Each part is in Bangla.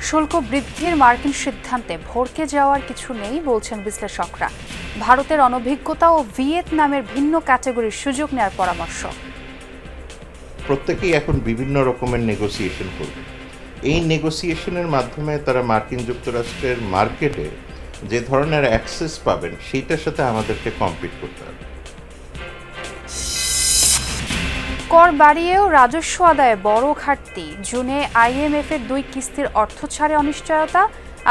শুল্ক বৃদ্ধির মার্কিন সিদ্ধান্তে ভড়কে যাওয়ার কিছু নেই বলছেন বিশ্লেষকরা। ভারতের অনভিজ্ঞতা ও ভিয়েতনামের ভিন্ন ক্যাটাগরির সুযোগ নেওয়ার পরামর্শ। প্রত্যেকেই এখন বিভিন্ন রকমের নেগোসিয়েশন করবে। এই নেগোসিয়েশনের মাধ্যমে তারা মার্কিন যুক্তরাষ্ট্রের মার্কেটে যে ধরনের অ্যাক্সেস পাবেন সেইটার সাথে আমাদেরকে কম্পিট করতে হবে। কর বাড়িয়েও রাজস্ব আদায়ে বড় ঘাটতি। জুনে IMF এর 2 কিস্তির অর্থ ছাড়ে অনিশ্চয়তা।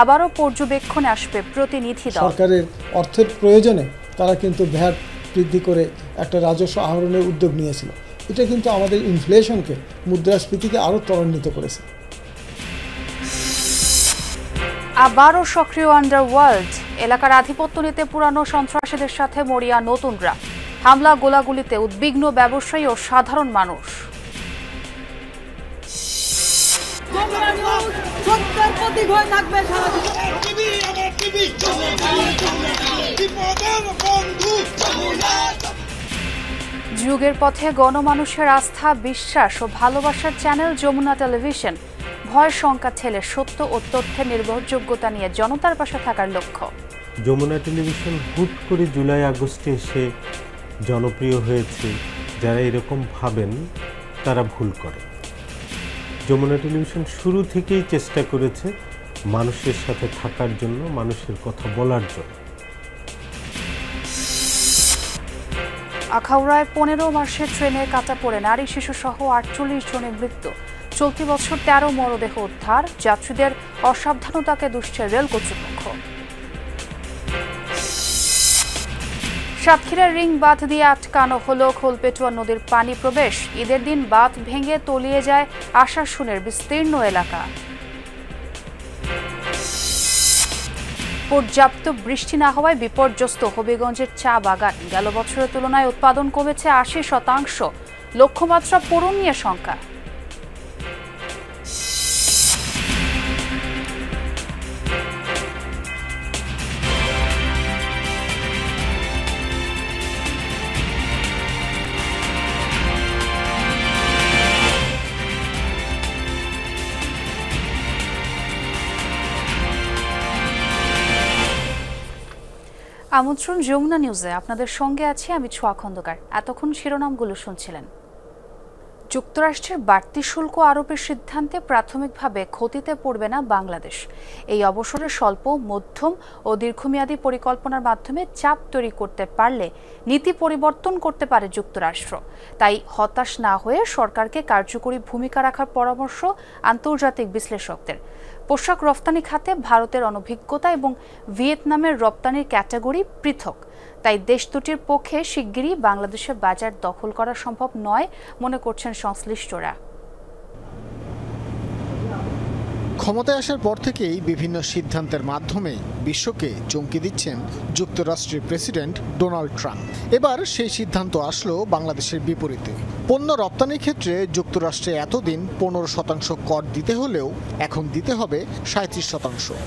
আবারও পর্যবেক্ষণে আসবে প্রতিনিধি দল। সরকারের অর্থের প্রয়োজনে তারা কিন্তু ভ্যাট বৃদ্ধি করে একটা রাজস্ব আহরণের উদ্যোগ নিয়েছিল। এটা কিন্তু আমাদের ইনফ্লেশনকে, মুদ্রাস্ফীতিকে আরও ত্বরান্বিত করেছে। আবারও সক্রিয় আন্ডারওয়ার্ল্ড। এলাকার আধিপত্য নিতে পুরানো সন্ত্রাসীদের সাথে মরিয়া নতুনরা। হামলা গোলাগুলিতে উদ্বিগ্ন ব্যবসায়ী ও সাধারণ মানুষ। যুগের পথে গণমানুষের আস্থা, বিশ্বাস ও ভালোবাসার চ্যানেল যমুনা টেলিভিশন। ভয় শঙ্কা ঠেলে সত্য ও তথ্যের নির্ভরযোগ্যতা নিয়ে জনতার পাশে থাকার লক্ষ্য। যমুনা টেলিভিশন হুট করে জুলাই আগস্টে এসে জনপ্রিয় হয়েছে। যারা এরকম ভাবেন তারা ভুল করে। যমুনা টেলিভিশন শুরু থেকেই চেষ্টা করেছে মানুষের সাথে থাকার জন্য, মানুষের কথা বলার জন্য। আখাউড়ায় 15 মাসের ট্রেনে কাটা পড়ে নারী শিশু সহ 48 জনের মৃত্যু। চলতি বছর 13 মরদেহ উদ্ধার। যাত্রীদের অসাবধানতাকে দুষছে রেল কর্তৃপক্ষ। সাতক্ষীরার রিং বাঁধ দিয়ে আটকানো হলো খোলপেটুয়া নদীর পানি প্রবেশ। ঈদের দিন বাঁধ ভেঙে তলিয়ে যায় আশাশুনের বিস্তীর্ণ এলাকা। পর্যাপ্ত বৃষ্টি না হওয়ায় বিপর্যস্ত হবিগঞ্জের চা বাগান। গেল বছরের তুলনায় উৎপাদন কমেছে 80%। লক্ষ্যমাত্রা পূরণ নিয়ে শঙ্কা। আমন্ত্রণ যমুনা নিউজে, আপনাদের সঙ্গে আছি আমি ছোয়া খন্দকার। এতক্ষণ শিরোনামগুলো শুনছিলেন। যুক্তরাষ্ট্রের বাড়তি শুল্ক আরোপের সিদ্ধান্তে প্রাথমিকভাবে ক্ষতিতে পড়বে না বাংলাদেশ। এই অবসরে স্বল্প, মধ্যম ও দীর্ঘমেয়াদী পরিকল্পনার মাধ্যমে চাপ তৈরি করতে পারলে নীতি পরিবর্তন করতে পারে যুক্তরাষ্ট্র। তাই হতাশ না হয়ে সরকারকে কার্যকরী ভূমিকা রাখার পরামর্শ আন্তর্জাতিক বিশ্লেষকদের। পোশাক রপ্তানি খাতে ভারতের অনভিজ্ঞতা এবং ভিয়েতনামের রপ্তানির ক্যাটাগরি পৃথক। তাই দেশ দুটির পক্ষে শিগগিরই বাংলাদেশের বাজার দখল করা সম্ভব নয় মনে করছেন সংশ্লিষ্টরা। ক্ষমতায় আসার পর থেকেই বিভিন্ন সিদ্ধান্তের মাধ্যমে বিশ্বকে চমকে দিচ্ছেন যুক্তরাষ্ট্রের প্রেসিডেন্ট ডোনাল্ড ট্রাম্প। এবার সেই সিদ্ধান্ত আসলো বাংলাদেশের বিপরীতে। পণ্য রপ্তানির ক্ষেত্রে যুক্তরাষ্ট্রে এতদিন 15% কর দিতে হলেও এখন দিতে হবে 37%।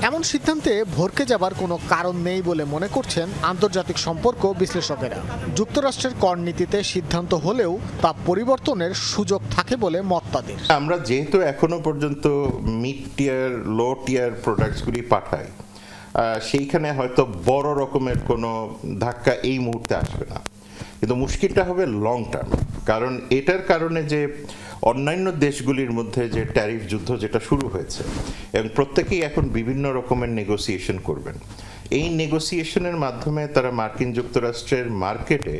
এমন সিদ্ধান্তে ভড়কে যাবার কোনো কারণ নেই বলে মনে করছেন আন্তর্জাতিক সম্পর্ক বিশ্লেষকেরা। যুক্তরাষ্ট্রের কর নীতিতে সিদ্ধান্ত হলেও তা পরিবর্তনের সুযোগ থাকে বলে মত তাদের। আমরা যেহেতু এখনো পর্যন্ত মিড টিয়ার, লো টিয়ার প্রোডাক্টসগুলি পাঠাই, সেইখানে হয়তো বড় রকমের কোনো ধাক্কা এই মুহূর্তে আসবে না, কিন্তু মুশকিলটা হবে লং টার্ম। কারণ এটার কারণে যে অন্যান্য দেশগুলির মধ্যে যে ট্যারিফ যুদ্ধ যেটা শুরু হয়েছে, এবং প্রত্যেকেই এখন বিভিন্ন রকমের নেগোসিয়েশন করবেন। এই নেগোসিয়েশনের মাধ্যমে তারা মার্কিন যুক্তরাষ্ট্রের মার্কেটে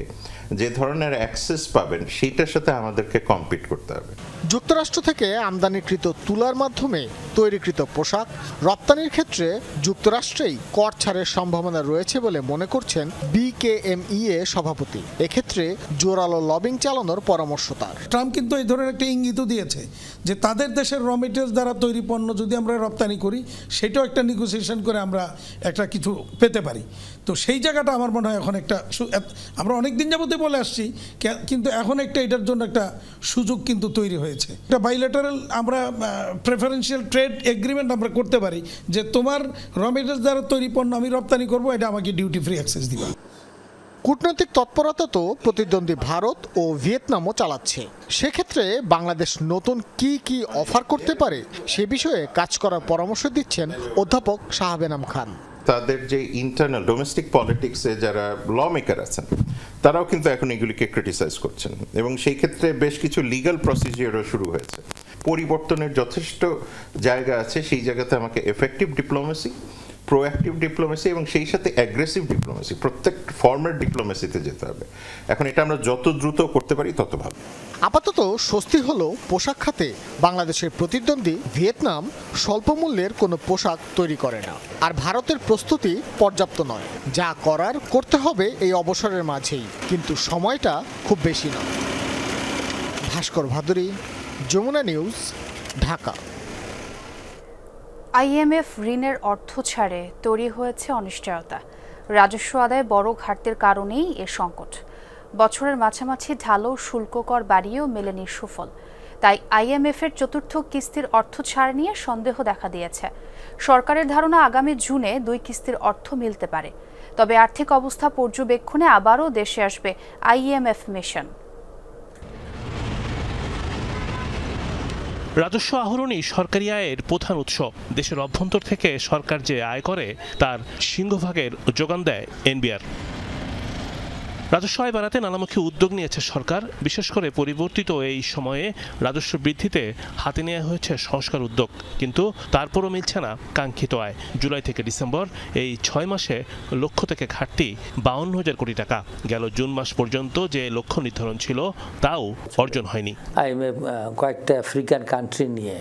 যে ধরনের অ্যাক্সেস পাবেন সেইটার সাথে আমাদেরকে কম্পিট করতে হবে। যুক্তরাষ্ট্র থেকে আমদানিকৃত তুলার মাধ্যমে তৈরিকৃত পোশাক রপ্তানির ক্ষেত্রে যুক্তরাষ্ট্রেই কর ছাড়ের সম্ভাবনা রয়েছে বলে মনে করছেন BKMEA সভাপতি। এক্ষেত্রে জোরালো লবিং চালানোর পরামর্শ তার। ট্রাম্প কিন্তু এই ধরনের একটা ইঙ্গিতও দিয়েছে যে তাদের দেশের র মেটেরিয়ালস দ্বারা তৈরি পণ্য যদি আমরা রপ্তানি করি, সেটাও একটা নেগোসিয়েশন করে আমরা একটা কিছু পেতে পারি। তো সেই জায়গাটা আমার মনে হয় এখন একটা, আমরা অনেক দিন যাবতে বলে আসছি, কিন্তু এখন একটা এটার জন্য একটা সুযোগ কিন্তু তৈরি হয়েছে। একটা বাইলেটারাল আমরা প্রেফারেন্সিয়াল ট্রেড এগ্রিমেন্ট আমরা করতে পারি যে তোমার র মেটেরিয়ালস দ্বারা তৈরি পণ্য আমি রপ্তানি করবো, এটা আমাকে ডিউটি ফ্রি অ্যাক্সেস দিবা। কূটনৈতিক তৎপরতা তো প্রতিদ্বন্দ্বী ভারত ও ভিয়েতনামও চালাচ্ছে। সেক্ষেত্রে বাংলাদেশ নতুন কি অফার করতে পারে সে বিষয়ে কাজ করার পরামর্শ দিচ্ছেন অধ্যাপক শাহাব এনাম খান। তাদের যে ইন্টারনাল ডোমেস্টিক পলিটিক্সে যারা ল মেকার আছেন তারাও কিন্তু এখন এগুলিকে ক্রিটিসাইজ করছেন এবং সেই ক্ষেত্রে বেশ কিছু লিগ্যাল প্রসিজিওরও শুরু হয়েছে। পরিবর্তনের যথেষ্ট জায়গা আছে, সেই জায়গাতে আমাকে এফেক্টিভ ডিপ্লোমেসি, প্রোঅ্যাক্টিভ ডিপ্লোমেসি এবং সেই সাথে অ্যাগ্রেসিভ ডিপ্লোমেসি, প্রত্যেক ফর্মের ডিপ্লোমেসিতে যেতে হবে। এখন এটা আমরা যত দ্রুত করতে পারি তত ভালো। আপাতত স্বস্তি হলো পোশাক খাতে বাংলাদেশের প্রতিদ্বন্দ্বী ভিয়েতনাম স্বল্প মূল্যের কোনো পোশাক তৈরি করে না, আর ভারতের প্রস্তুতি পর্যাপ্ত নয়। যা করার করতে হবে এই অবসরের মাঝেই, কিন্তু সময়টা খুব বেশি নয়। ভাস্কর ভাদুরী, যমুনা নিউজ, ঢাকা। আইএমএফ ঋণের অর্থ ছাড়ে তৈরি হয়েছে অনিশ্চয়তা। রাজস্ব আদায় বড় ঘাটতির কারণেই এ সংকট। বছরের মাঝামাঝি ঢালু শুল্ক কর বাড়িয়েও মেলেনি সুফল। তাই আইএমএফের চতুর্থ কিস্তির অর্থ ছাড় নিয়ে সন্দেহ দেখা দিয়েছে। সরকারের ধারণা আগামী জুনে 2 কিস্তির অর্থ মিলতে পারে। তবে আর্থিক অবস্থা পর্যবেক্ষণে আবারও দেশে আসবে আইএমএফ মিশন। রাজস্ব আহরণই সরকারি আয়ের প্রধান উৎস। দেশের অভ্যন্তর থেকে সরকার যে আয় করে তার সিংহভাগের যোগান দেয় এনবিআর। রাজস্ব আয় বাড়াতে নানামুখী উদ্যোগ নিয়েছে সরকার। বিশেষ করে পরিবর্তিত এই সময়ে রাজস্ব বৃদ্ধিতে হাতে নেওয়া হয়েছে সংস্কার উদ্যোগ, কিন্তু তারপরও মিলছে না কাঙ্ক্ষিত আয়। জুলাই থেকে ডিসেম্বর এই 6 মাসে লক্ষ্য থেকে ঘাটতি 52,000 কোটি টাকা। গেল জুন মাস পর্যন্ত যে লক্ষ্য নির্ধারণ ছিল তাও অর্জন হয়নি। আইএমএফ কয়েকটা আফ্রিকান কান্ট্রি নিয়ে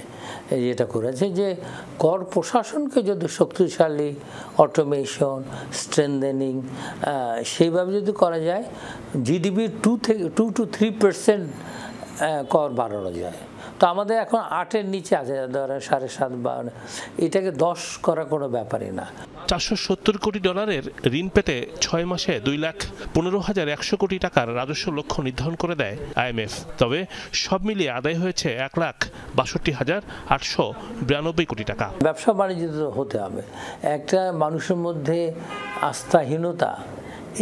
যেটা করেছে যে কর প্রশাসনকে যদি শক্তিশালী, অটোমেশন, স্ট্রেনথেনিং সেইভাবে যদি করা যায়, জিডিপির 2 to 3% কর বাড়ানো যায়। তো আমাদের এখন 8-এর নিচে আছে, ধরেন 7.5 বা এটাকে 10 করা কোনো ব্যাপারই না। $470 কোটি ঋণ পেতে 6 মাসে 2,15,100 কোটি টাকার রাজস্ব লক্ষ্য নির্ধারণ করে দেয় আইএমএফ। তবে সব মিলিয়ে আদায় হয়েছে 1,62,892 কোটি টাকা। ব্যবসা বাণিজ্য হতে হবে, একটা মানুষের মধ্যে আস্থাহীনতা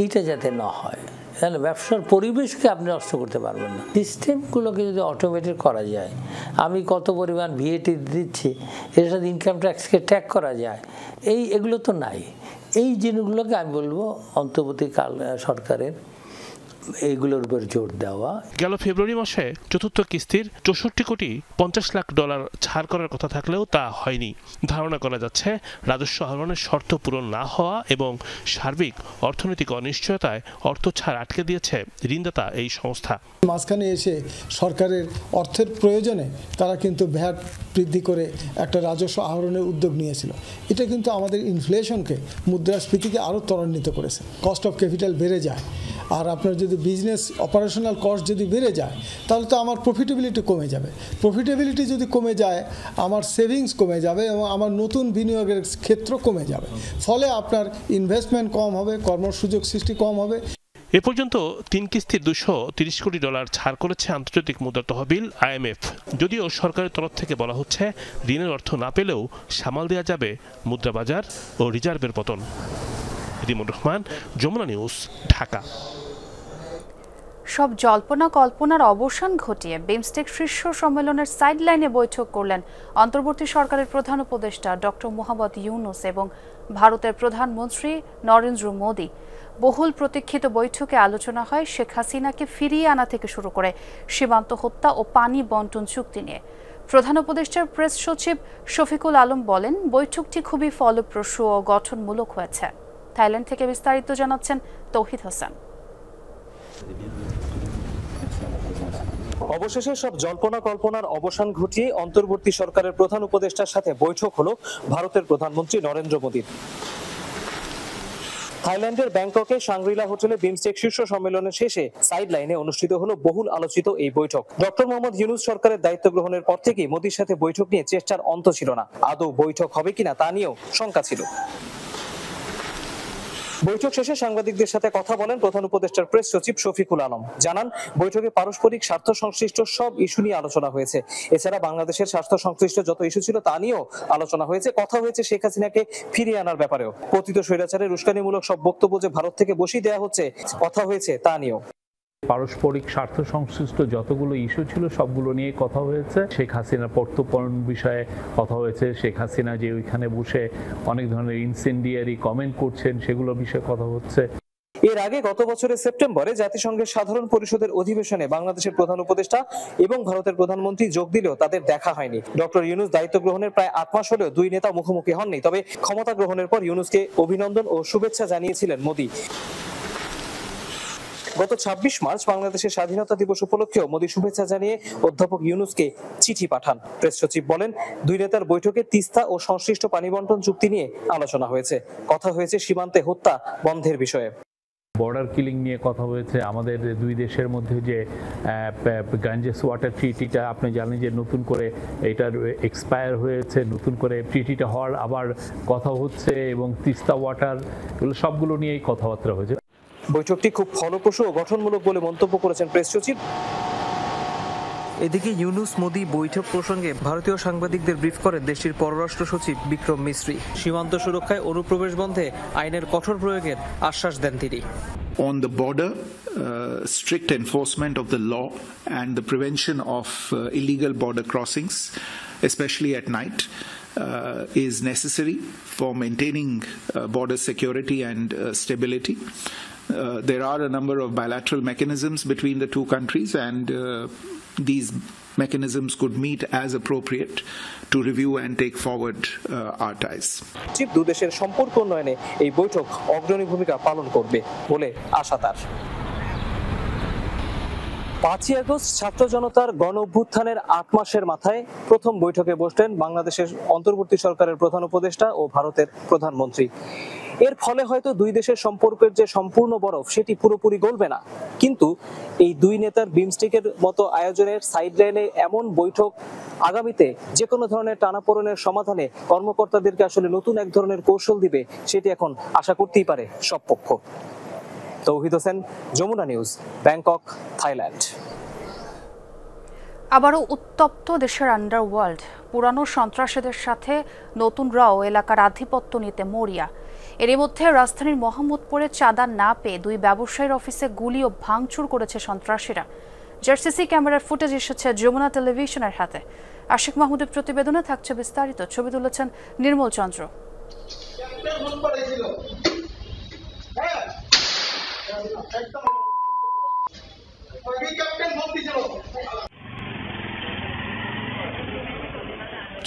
এইটা যাতে না হয়। তাহলে ব্যবসার পরিবেশকে আপনি নষ্ট করতে পারবেন না। সিস্টেমগুলোকে যদি অটোমেটেড করা যায়, আমি কত পরিমাণ ভিএটি দিচ্ছি এর সাথে ইনকাম ট্যাক্সকে ট্যাগ করা যায়, এগুলো তো নাই। এই জিনিসগুলোকে আমি বলবো অন্তর্বর্তীকাল সরকারের এইগুলোর উপর জোর দেওয়া। গেল ফেব্রুয়ারি মাসে চতুর্থ কিস্তির $64.50 লাখ ছাড় করার কথা থাকলেও তা হয়নি। ধারণা করা যাচ্ছে রাজস্ব আহরণের শর্ত পূরণ না হওয়া এবং সার্বিক অর্থনৈতিক অনিশ্চয়তায় অর্থ ছাড় আটকে দিয়েছে ঋণদাতা এই সংস্থা। মাঝখানে এসে সরকারের অর্থের প্রয়োজনে তারা কিন্তু ভ্যাট বৃদ্ধি করে একটা রাজস্ব আহরণের উদ্যোগ নিয়েছিল। এটা কিন্তু আমাদের ইনফ্লেশনকে, মুদ্রাস্ফীতিকে আরও ত্বরান্বিত করেছে। কস্ট অফ ক্যাপিটাল বেড়ে যায়, আর আপনার যদি বিজনেস অপারেশনাল কস্ট যদি বেড়ে যায় তাহলে তো আমার প্রফিটেবিলিটি কমে যাবে। প্রফিটেবিলিটি যদি কমে যায় আমার সেভিংস কমে যাবে এবং আমার নতুন বিনিয়োগের ক্ষেত্র কমে যাবে। ফলে আপনার ইনভেস্টমেন্ট কম হবে, কর্মসুযোগ সৃষ্টি কম হবে। এ পর্যন্ত 3 কিস্তির $230 কোটি ছাড় করেছে আন্তর্জাতিক মুদ্রা তহবিল আইএমএফ। যদিও সরকারের তরফ থেকে বলা হচ্ছে ঋণের অর্থ না পেলেও সামাল দেওয়া যাবে মুদ্রা বাজার ও রিজার্ভের পতন। রিমন রহমান, যমুনা নিউজ, ঢাকা। সব জল্পনা কল্পনার অবসান ঘটিয়ে বিমস্টেক শীর্ষ সম্মেলনের সাইডলাইনে বৈঠক করলেন অন্তর্বর্তী সরকারের প্রধান উপদেষ্টা ডক্টর মোহাম্মদ ইউনূস এবং ভারতের প্রধানমন্ত্রী নরেন্দ্র মোদি। বহুল প্রতীক্ষিত বৈঠকে আলোচনা হয় শেখ হাসিনাকে ফিরিয়ে আনা থেকে শুরু করে সীমান্ত হত্যা ও পানি বন্টন চুক্তি নিয়ে। প্রধান উপদেষ্টার প্রেস সচিব শফিকুল আলম বলেন, বৈঠকটি খুবই ফলপ্রসূ ও গঠনমূলক হয়েছে। থাইল্যান্ড থেকে বিস্তারিত জানাচ্ছেন তৌহিদ হাসান। অবশেষে সব জল্পনা কল্পনার অবসান ঘটিয়ে অন্তর্বর্তী সরকারের প্রধান উপদেষ্টার সাথে বৈঠক হলো ভারতের প্রধানমন্ত্রী নরেন্দ্র মোদীর। থাইল্যান্ডের ব্যাংককে শাংগ্রিলা হোটেলে বিমস্টেক শীর্ষ সম্মেলনের শেষে সাইড লাইনে অনুষ্ঠিত হলো বহুল আলোচিত এই বৈঠক। ডক্টর মোহাম্মদ ইউনূস সরকারের দায়িত্ব গ্রহণের পর থেকেই মোদীর সাথে বৈঠক নিয়ে চেষ্টার অন্ত ছিল না। আদৌ বৈঠক হবে কিনা তা নিয়েও শঙ্কা ছিল। বৈঠক শেষে সাংবাদিকদের সাথে কথা বলেন প্রধান উপদেষ্টার প্রেস সচিব শফিকুল আলম। জানান, বৈঠকে পারস্পরিক স্বার্থ সংশ্লিষ্ট সব ইস্যু নিয়ে আলোচনা হয়েছে। এছাড়া বাংলাদেশের স্বার্থ সংশ্লিষ্ট যত ইস্যু ছিল তা নিয়েও আলোচনা হয়েছে। কথা হয়েছে শেখ হাসিনাকে ফিরিয়ে আনার ব্যাপারেও। পতিত স্বৈরাচারের উস্কানিমূলক সব বক্তব্য যে ভারত থেকে বসিয়ে দেওয়া হচ্ছে, কথা হয়েছে তা নিয়েও। পারস্পরিক স্বার্থ সংশ্লিষ্ট যতগুলো ইস্যু ছিল সবগুলো নিয়ে কথা হয়েছে। শেখ হাসিনার প্রত্যর্পণ বিষয়ে কথা হয়েছে। শেখ হাসিনা যে ওইখানে বসে অনেক ধরনের ইনসেন্ডিয়ারি কমেন্ট করছেন সেগুলোর বিষয়ে কথা হচ্ছে। এর আগে গত বছরের সেপ্টেম্বরে জাতিসংঘের সাধারণ পরিষদের অধিবেশনে বাংলাদেশের প্রধান উপদেষ্টা এবং ভারতের প্রধানমন্ত্রী যোগ দিলেও তাদের দেখা হয়নি। ডক্টর ইউনূস দায়িত্ব গ্রহণের প্রায় 8 মাস হলেও দুই নেতা মুখোমুখি হননি। তবে ক্ষমতা গ্রহণের পর ইউনূসকে অভিনন্দন ও শুভেচ্ছা জানিয়েছিলেন মোদি। গত 26 মার্চ বাংলাদেশের স্বাধীনতা দিবস উপলক্ষেও মোদি শুভেচ্ছা জানিয়ে অধ্যাপক ইউনূসকে চিঠি পাঠান। প্রেস সচিব বলেন, দুই নেতার বৈঠকে তিস্তা ও সংশ্লিষ্ট পানি বন্টন চুক্তি নিয়ে আলোচনা হয়েছে। কথা হয়েছে সীমান্তে হত্যা বন্ধের বিষয়ে। বর্ডার কিলিং নিয়ে কথা হয়েছে। আমাদের দুই দেশের মধ্যে যে গাঞ্জেস ওয়াটার ট্রিটিটা আপনি জানেন যে নতুন করে এটার এক্সপায়ার হয়েছে, নতুন করে ট্রিটিটা হওয়ার আবার কথা হচ্ছে, এবং তিস্তা ওয়াটার, এগুলো সবগুলো নিয়েই কথাবার্তা হয়েছে। বৈঠকটি খুব ফলপ্রসূ ও গঠনমূলক বলে মন্তব্য করেছেন প্রেস সচিব। এদিকে ইউনূস মোদি বৈঠক প্রসঙ্গে ভারতীয় সাংবাদিকদের ব্রিফ করেন দেশটির পররাষ্ট্র সচিব বিক্রম মিশ্রি। সীমান্ত সুরক্ষায় অনুপ্রবেশ বন্ধে আইনের কঠোর প্রয়োগের আশ্বাস দেন তিনি। On the border, strict enforcement of the law and the prevention of illegal border crossings, especially at night, is necessary for maintaining border security and stability. There are a number of bilateral mechanisms between the two countries, and these mechanisms could meet as appropriate to review and take forward our ties. দু দেশের সম্পর্ক উন্নয়নে এই বৈঠক অগ্রণী ভূমিকা পালন করবে বলে আশা তার। 5ই আগস্ট ছাত্র জনতার গণ অভ্যুত্থানের 8 মাসের মাথায় প্রথম বৈঠকে বসলেন বাংলাদেশের অন্তর্বর্তী সরকারের প্রধান উপদেষ্টা ও ভারতের প্রধানমন্ত্রী। এর ফলে হয়তো দুই দেশের সম্পর্কের যে সম্পূর্ণ বরফ সেটি পুরোপুরি গলবে না, কিন্তু এই দুই নেতার বিমস্টেকের মতো আয়োজনের সাইডলাইনে এমন বৈঠক আগামীতে যে কোনো ধরনের টানাপোড়েনের সমাধানে কর্মকর্তাদেরকে আসলে নতুন এক ধরনের কৌশল দিবে, সেটি এখন আশা করতেই পারে সব পক্ষ। Touhid Hossain, Jamuna news, Bangkok, Thailand. আবারও উত্তপ্ত দেশের আন্ডারওয়ার্ল্ড। পুরানো সন্ত্রাসীদের সাথে নতুনরাও এলাকার আধিপত্য নিতে মরিয়া। এরই মধ্যে রাজধানীর মোহাম্মদপুরে চাঁদা না পেয়ে দুই ব্যবসায়ীর অফিসে গুলি ও ভাঙচুর করেছে সন্ত্রাসীরা। যার সিসি ক্যামেরার ফুটেজ এসেছে যমুনা টেলিভিশনের হাতে। আশিক মাহমুদের প্রতিবেদনে থাকছে বিস্তারিত। ছবি তুলেছেন নির্মল চন্দ্র।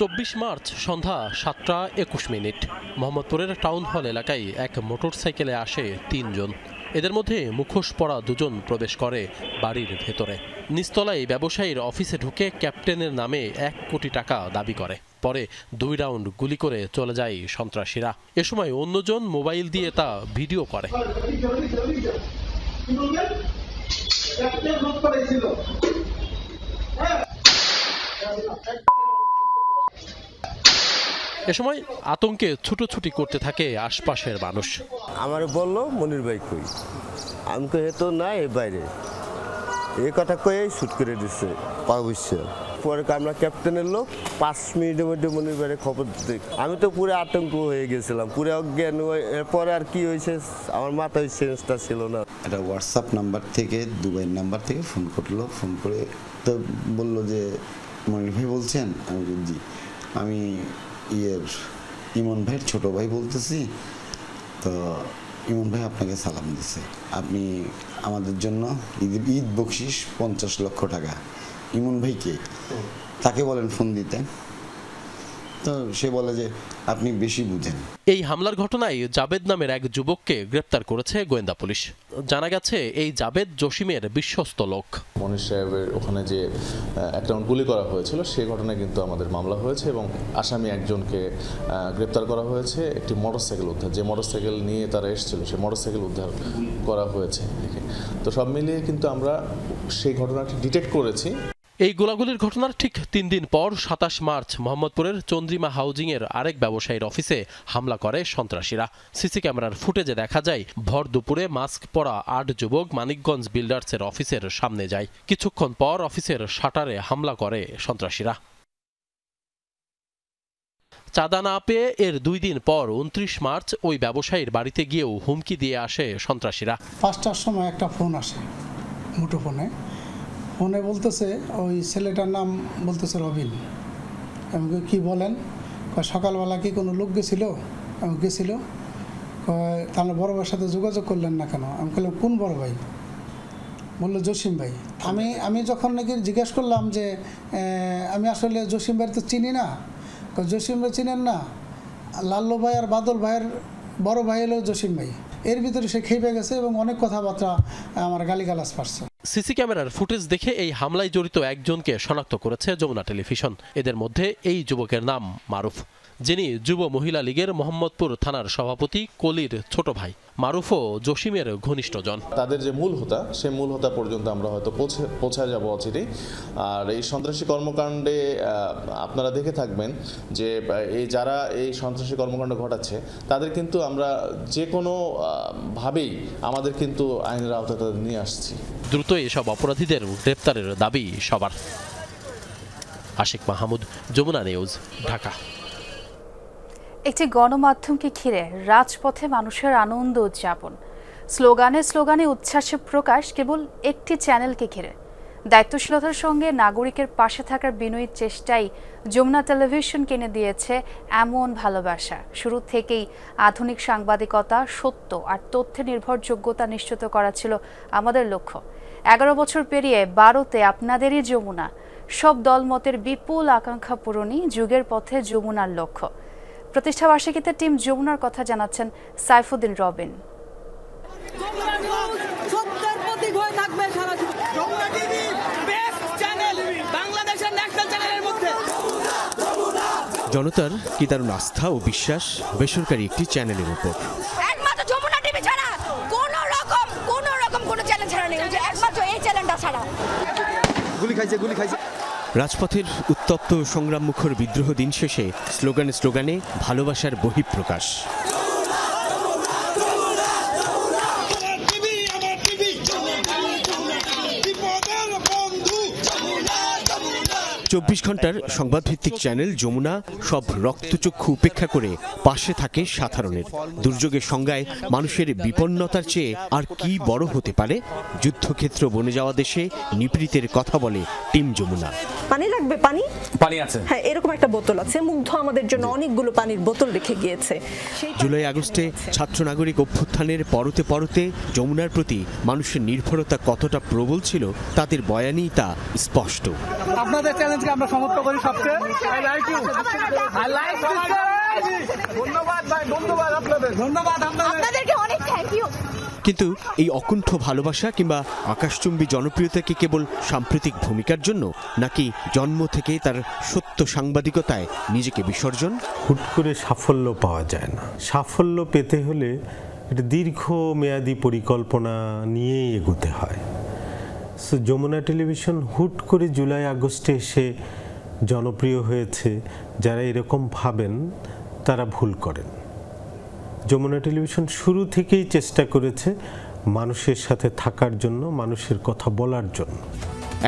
চব্বিশ মার্চ সন্ধ্যা 7:21। মোহাম্মদপুরের টাউন হল এলাকায় এক মোটরসাইকেলে আসে 3 জন। এদের মধ্যে মুখোশ পরা 2 জন প্রবেশ করে বাড়ির ভেতরে। নিচতলায় ব্যবসায়ীর অফিসে ঢুকে ক্যাপ্টেনের নামে 1 কোটি টাকা দাবি করে। পরে 2 রাউন্ড গুলি করে চলে যায় সন্ত্রাসীরা। এ সময় অন্যজন মোবাইল দিয়ে তা ভিডিও করে। এ সময় আতঙ্কে ছুটোছুটি করতে থাকে আশপাশের মানুষ। আমার বললো মনির ভাই কই, আমি কই তো না এই বাইরে, এই কথা কয়ে শুট করে দিচ্ছে অবশ্যই। পরে আমরা ক্যাপ্টেনের লোক 5 মিনিটের মধ্যে মনির ভাইরে খবর দিতে, আমি তো পুরো আতঙ্ক হয়ে গেছিলাম, পুরো অজ্ঞান। এরপরে আর কি হয়েছে আমার মাথায় সেন্সটা ছিল না। একটা হোয়াটসঅ্যাপ নাম্বার থেকে, দুবাইয়ের নাম্বার থেকে ফোন করলো। ফোন করে তো বললো যে মনির ভাই বলছেন? আমি জি, আমি ইমন ভাইয়ের ছোট ভাই বলতেছি। তো ইমন ভাই আপনাকে সালাম দিছে, আপনি আমাদের জন্য ঈদ বকশিস 50 লক্ষ টাকা। ইমন ভাইকে তাকে বলেন ফোন দিতে। তো সে বলে যে আপনি বেশি বুঝেন। এই হামলার ঘটনায় জাবেদ নামের এক যুবককে গ্রেপ্তার করেছে গোয়েন্দা পুলিশ। জানা গেছে এই জাবেদ জসিমের বিশ্বস্ত লোক। মনির সাহেবের ওখানে যে একটা গুলি করা হয়েছিল সেই ঘটনায় কিন্তু আমাদের মামলা হয়েছে এবং আসামি একজনকে গ্রেপ্তার করা হয়েছে। একটি মোটরসাইকেল উদ্ধার, যে মোটরসাইকেল নিয়ে তারা এসেছিল সেই মোটরসাইকেল উদ্ধার করা হয়েছে। তো সব মিলিয়ে কিন্তু আমরা সেই ঘটনাটি ডিটেক্ট করেছি। এই গোলাগুলির ঘটনার ঠিক ৩ দিন পর ২৭ মার্চ মোহাম্মদপুরের চন্দ্রিমা হাউজিংয়ের আরেক ব্যবসায়ীর অফিসে হামলা করে সন্ত্রাসীরা। সিসি ক্যামেরার ফুটেজে দেখা যায় ভর দুপুরে মাস্ক পরা ৮ যুবক মানিকগঞ্জ বিল্ডার্সের অফিসের সামনে যায়। কিছুক্ষণ পর অফিসের শাটারে হামলা করে সন্ত্রাসীরা। চাঁদা না পেয়ে এর ২ দিন পর ২৯ মার্চ ওই ব্যবসায়ীর বাড়িতে গিয়েও হুমকি দিয়ে আসে সন্ত্রাসীরা। ৫টার সময় একটা ফোন আসে, মুঠোফোনে। ফোনে বলতেছে, ওই ছেলেটার নাম বলতেছে রবিন। আমাকে কি বলেন? সকালবেলা কি কোনো লোক গেছিল? আমি গেছিল। তাহলে বড় ভাইয়ের সাথে যোগাযোগ করলেন না কেন? আমি বললাম কোন বড় ভাই? বললো জসিম ভাই। আমি যখন নাকি জিজ্ঞেস করলাম যে আমি আসলে জসিম ভাইয়ের তো চিনি না। জসিম ভাই চিনেন না? লাল্লু ভাই আর বাদল ভাইয়ের বড় ভাই হলো জসিম ভাই। এর ভিতরে সে খেপে গেছে এবং অনেক কথাবার্তা আমার গালিগালাজ পারছে। সিসি ক্যামেরার ফুটেজ দেখে এই হামলায় জড়িত একজনকে শনাক্ত করেছে যমুনা টেলিভিশন। এদের মধ্যে এই যুবকের নাম মারুফ, যিনি যুব মহিলা লীগের মোহাম্মদপুর থানার সভাপতি কলির ছোট ভাই। মারুফও জসিমের ঘনিষ্ঠজন। তাদের যে মূল হোতা, সে মূল হোতা পর্যন্ত আমরা হয়তো পৌঁছায় যাব অচিরেই। আর এই সন্ত্রাসী কর্মকাণ্ডে আপনারা দেখে থাকবেন যে যারা এই সন্ত্রাসী কর্মকাণ্ড ঘটাচ্ছে তাদের কিন্তু আমরা যে কোনো ভাবেই আমাদের কিন্তু আইনের আওতায় তাদের নিয়ে আসছি। দ্রুত এসব অপরাধীদের গ্রেপ্তারের দাবি সবার। আশিক মাহমুদ, যমুনা নিউজ, ঢাকা। একটি গণমাধ্যমকে ঘিরে রাজপথে মানুষের আনন্দ উদযাপন, স্লোগানে স্লোগানে উচ্ছ্বাসে প্রকাশ কেবল একটি চ্যানেলকে ঘিরে। দায়িত্বশীলতার সঙ্গে নাগরিকের পাশে থাকার বিনয়ী চেষ্টাই যমুনা টেলিভিশন কিনে দিয়েছে এমন ভালোবাসা। শুরু থেকেই আধুনিক সাংবাদিকতা, সত্য আর তথ্যের নির্ভরযোগ্যতা নিশ্চিত করা ছিল আমাদের লক্ষ্য। 11 বছর পেরিয়ে 12তে আপনাদেরই যমুনা, সব দলমতের বিপুল আকাঙ্ক্ষা পূরণই যুগের পথে যমুনার লক্ষ্য। প্রতিষ্ঠাবার্ষিকীতে টিম যমুনার কথা জানাচ্ছেন সাইফুদ্দিন রবিন। জনতার কি দারুণ আস্থা ও বিশ্বাস বেসরকারি একটি চ্যানেলের উপর। একমাত্র যমুনা টিভি ছাড়া কোনো রকম কোনো চ্যানেল ছাড়া নেই, যে একমাত্র এই চ্যানেলটা ছাড়া। গুলি খাইছে। রাজপথের উত্তপ্ত সংগ্রামমুখর বিদ্রোহ দিন শেষে স্লোগানে স্লোগানে ভালোবাসার বহিঃপ্রকাশ। 24 ঘন্টার সংবাদভিত্তিক চ্যানেল যমুনা সব রক্তচক্ষু উপেক্ষা করে পাশে থাকে সাধারণের। দুর্যোগের সংজ্ঞায় মানুষের বিপন্নতার চেয়ে আর কি বড় হতে পারে? যুদ্ধক্ষেত্র বনে যাওয়া দেশে নিপীড়িতের কথা বলে টিম যমুনা। পানি লাগবে? পানি আছে, হ্যাঁ, এরকম একটা বোতল আছে। মুগ্ধ আমাদের জন্য অনেকগুলো পানির বোতল রেখে গিয়েছে। জুলাই আগস্টে ছাত্র নাগরিক অভ্যুত্থানের পরতে পরতে যমুনার প্রতি মানুষের নির্ভরতা কতটা প্রবল ছিল তাদের বয়ানেই তা স্পষ্ট। আপনাদের চ্যালেঞ্জকে আমরা সমর্থন করি সবচেয়ে। I like you, I like this. ধন্যবাদ ভাই, ধন্যবাদ আপনাদেরকে অনেক থ্যাংক ইউ। কিন্তু এই অকুণ্ঠ ভালোবাসা কিংবা আকাশচুম্বী জনপ্রিয়তাকে কেবল সাম্প্রতিক ভূমিকার জন্য, নাকি জন্ম থেকে তার সত্য সাংবাদিকতায় নিজেকে বিসর্জন? হুট করে সাফল্য পাওয়া যায় না। সাফল্য পেতে হলে একটা দীর্ঘমেয়াদী পরিকল্পনা নিয়েই এগোতে হয়। সো যমুনা টেলিভিশন হুট করে জুলাই আগস্টে এসে জনপ্রিয় হয়েছে, যারা এরকম ভাবেন তারা ভুল করেন। যমুনা টেলিভিশন শুরু থেকেই চেষ্টা করেছে মানুষের সাথে থাকার জন্য, মানুষের কথা বলার জন্য।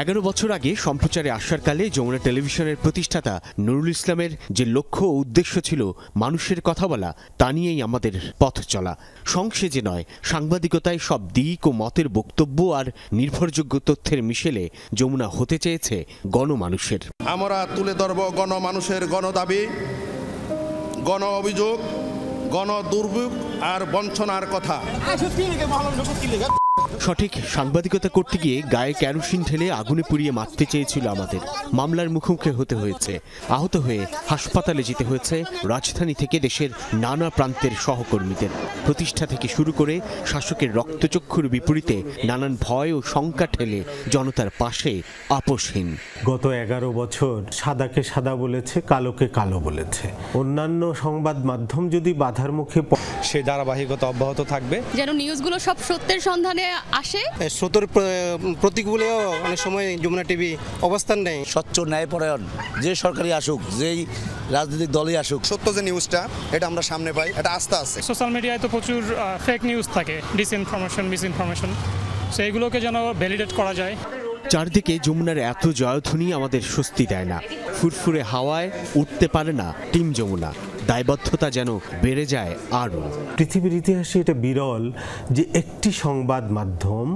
11 বছর আগে সম্প্রচারে আসার কালে যমুনা টেলিভিশনের প্রতিষ্ঠাতা নুরুল ইসলামের যে লক্ষ্য ও উদ্দেশ্য ছিল মানুষের কথা বলা, তা নিয়েই আমাদের পথ চলা। সংসেজে নয়, সাংবাদিকতায় সব দিক ও মতের বক্তব্য আর নির্ভরযোগ্য তথ্যের মিশেলে যমুনা হতে চেয়েছে গণমানুষের। আমরা তুলে ধরব গণমানুষের গণদাবি, গণ অভিযোগ, গণ দুর্ভোগ আর বঞ্চনার কথা। সঠিক সাংবাদিকতা করতে গিয়ে গায়ে কেরোসিন ঢেলে আগুনে পুড়িয়ে মারতে চেয়েছিল আমাদের। মামলার মুখোমুখি হতে হয়েছে, আহত হয়ে হাসপাতালে যেতে হয়েছে রাজধানী থেকে দেশের নানা প্রান্তের সহকর্মীদের। প্রতিষ্ঠা থেকে শুরু করে শাসকের রক্তচক্ষুর বিপরীতে নানান ভয় ও শঙ্কা ঠেলে জনতার পাশে আপোষহীন। গত 11 বছর সাদাকে সাদা বলেছে, কালোকে কালো বলেছে। অন্যান্য সংবাদ মাধ্যম যদি বাধার মুখে সেই ধারাবাহিকতা অব্যাহত থাকবে, যেন নিউজগুলো সব সত্যের সন্ধানে আসে। স্রোতের প্রতীকগুলোও অনেক সময় যমুনা টিভি অবস্থান নেয়। স্বচ্ছ ন্যায়পরায়ণ যে সরকারি আসুক, যেই রাজনৈতিক দলই আসুক, সত্য যে নিউজটা এটা আমরা সামনে পাই, এটা আস্থা আছে। সোশ্যাল মিডিয়ায় তো প্রচুর ফেক নিউজ থাকে, ডিসইনফরমেশন, মিসইনফরমেশন, সেইগুলোকে যেন ভ্যালিডেট করা যায়। চারদিকে যমুনার এত জয়ধ্বনি আমাদের স্বস্তি দেয় না। ফুরফুরে হাওয়ায় উঠতে পারে না টিম যমুনা, দায়বদ্ধতা যেন বেড়ে যায় আরও। পৃথিবীর ইতিহাসে এটা বিরল যে একটি সংবাদ মাধ্যম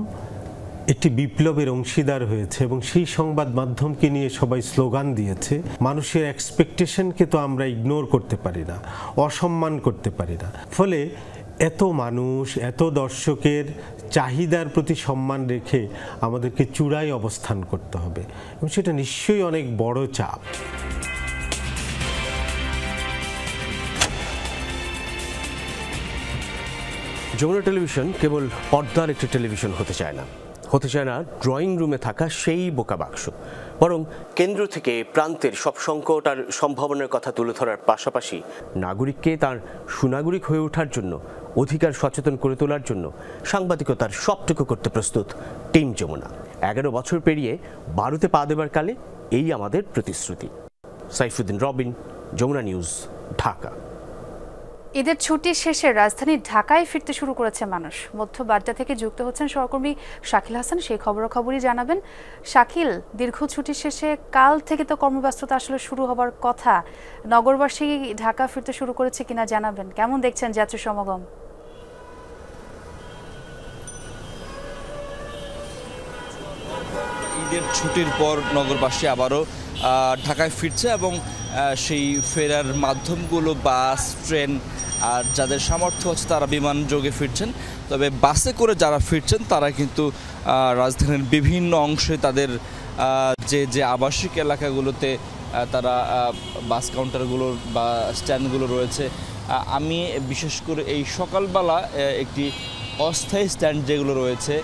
একটি বিপ্লবের অংশীদার হয়েছে এবং সেই সংবাদ মাধ্যমকে নিয়ে সবাই স্লোগান দিয়েছে। মানুষের এক্সপেকটেশনকে তো আমরা ইগনোর করতে পারি না, অসম্মান করতে পারি না। ফলে এত মানুষ, এত দর্শকের চাহিদার প্রতি সম্মান রেখে আমাদেরকে চূড়ায় অবস্থান করতে হবে এবং সেটা নিশ্চয়ই অনেক বড় চাপ। যমুনা টেলিভিশন কেবল পর্দার একটি টেলিভিশন হতে চায় না, হতে চায় না ড্রয়িং রুমে থাকা সেই বোকা বাক্স, বরং কেন্দ্র থেকে প্রান্তের সব সংকট আর সম্ভাবনার কথা তুলে ধরার পাশাপাশি নাগরিককে তার সুনাগরিক হয়ে ওঠার জন্য, অধিকার সচেতন করে তোলার জন্য সাংবাদিকতার সবটুকু করতে প্রস্তুত টিম যমুনা। 11 বছর পেরিয়ে 12তে পা দেবার কালে এই আমাদের প্রতিশ্রুতি। সাইফুদ্দিন রবিন, যমুনা নিউজ, ঢাকা। ঈদের ছুটি শেষে রাজধানী ঢাকায় ফিরতে শুরু করেছে মানুষ। মধ্য বাড্ডা থেকে যুক্ত হচ্ছেন সহকর্মী শাকিল হাসান, সেই খবরাখবরই জানাবেন। শাকিল, দীর্ঘ ছুটি শেষে কাল থেকে তো কর্মব্যস্ততা আসলে শুরু হবার কথা, নগরবাসী ঢাকা ফিরতে শুরু করেছে কিনা জানাবেন। কেমন দেখছেন যাত্রী সমাগম? ঈদের ছুটির পর নগরবাসী আবারও ঢাকায় ফিরছে এবং সেই ফেরার মাধ্যমগুলো বাস, ট্রেন, আর যাদের সামর্থ্য আছে তারা বিমান যোগে ফিরছেন। তবে বাসে করে যারা ফিরছেন তারা কিন্তু রাজধানীর বিভিন্ন অংশে তাদের যে আবাসিক এলাকাগুলোতে তারা বাস কাউন্টারগুলোর বা স্ট্যান্ডগুলো রয়েছে। আমি বিশেষ করে এই সকালবেলা একটি অস্থায়ী স্ট্যান্ড যেগুলো রয়েছে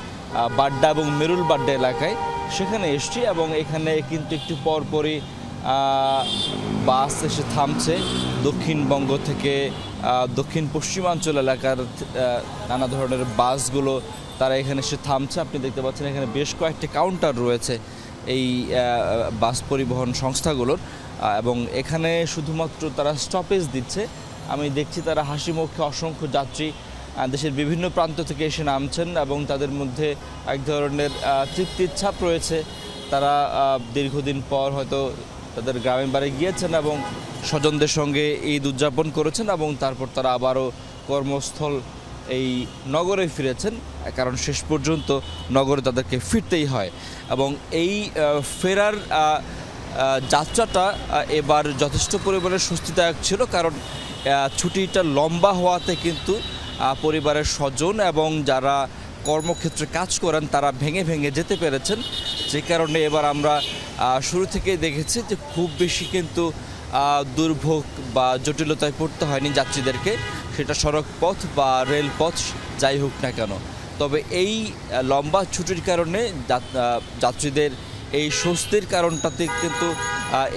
বাড্ডা এবং মেরুল বাড্ডা এলাকায়, সেখানে এসছি এবং এখানে কিন্তু একটু পরপরই বাস এসে থামছে। দক্ষিণবঙ্গ থেকে দক্ষিণ পশ্চিমাঞ্চল এলাকার নানা ধরনের বাসগুলো তারা এখানে এসে থামছে। আপনি দেখতে পাচ্ছেন এখানে বেশ কয়েকটি কাউন্টার রয়েছে এই বাস পরিবহন সংস্থাগুলোর, এবং এখানে শুধুমাত্র তারা স্টপেজ দিচ্ছে। আমি দেখছি তারা হাসি মুখে অসংখ্য যাত্রী দেশের বিভিন্ন প্রান্ত থেকে এসে নামছেন এবং তাদের মধ্যে এক ধরনের তৃপ্তির ছাপ রয়েছে। তারা দীর্ঘদিন পর হয়তো তাদের গ্রামের বাড়ি গিয়েছেন এবং স্বজনদের সঙ্গে ঈদ উদযাপন করেছেন এবং তারপর তারা আবারও কর্মস্থল এই নগরে ফিরেছেন, কারণ শেষ পর্যন্ত নগরে তাদেরকে ফিরতেই হয়। এবং এই ফেরার যাত্রাটা এবার যথেষ্ট পরিমাণে স্বস্তিদায়ক ছিল, কারণ ছুটিটা লম্বা হওয়াতে কিন্তু পরিবারের স্বজন এবং যারা কর্মক্ষেত্রে কাজ করেন তারা ভেঙে ভেঙে যেতে পেরেছেন, যে কারণে এবার আমরা শুরু থেকেই দেখেছি যে খুব বেশি কিন্তু দুর্ভোগ বা জটিলতায় পড়তে হয়নি যাত্রীদেরকে, সেটা সড়ক পথ বা রেলপথ যাই হোক না কেন। তবে এই লম্বা ছুটির কারণে যাত্রীদের এই স্বস্তির কারণটাতে কিন্তু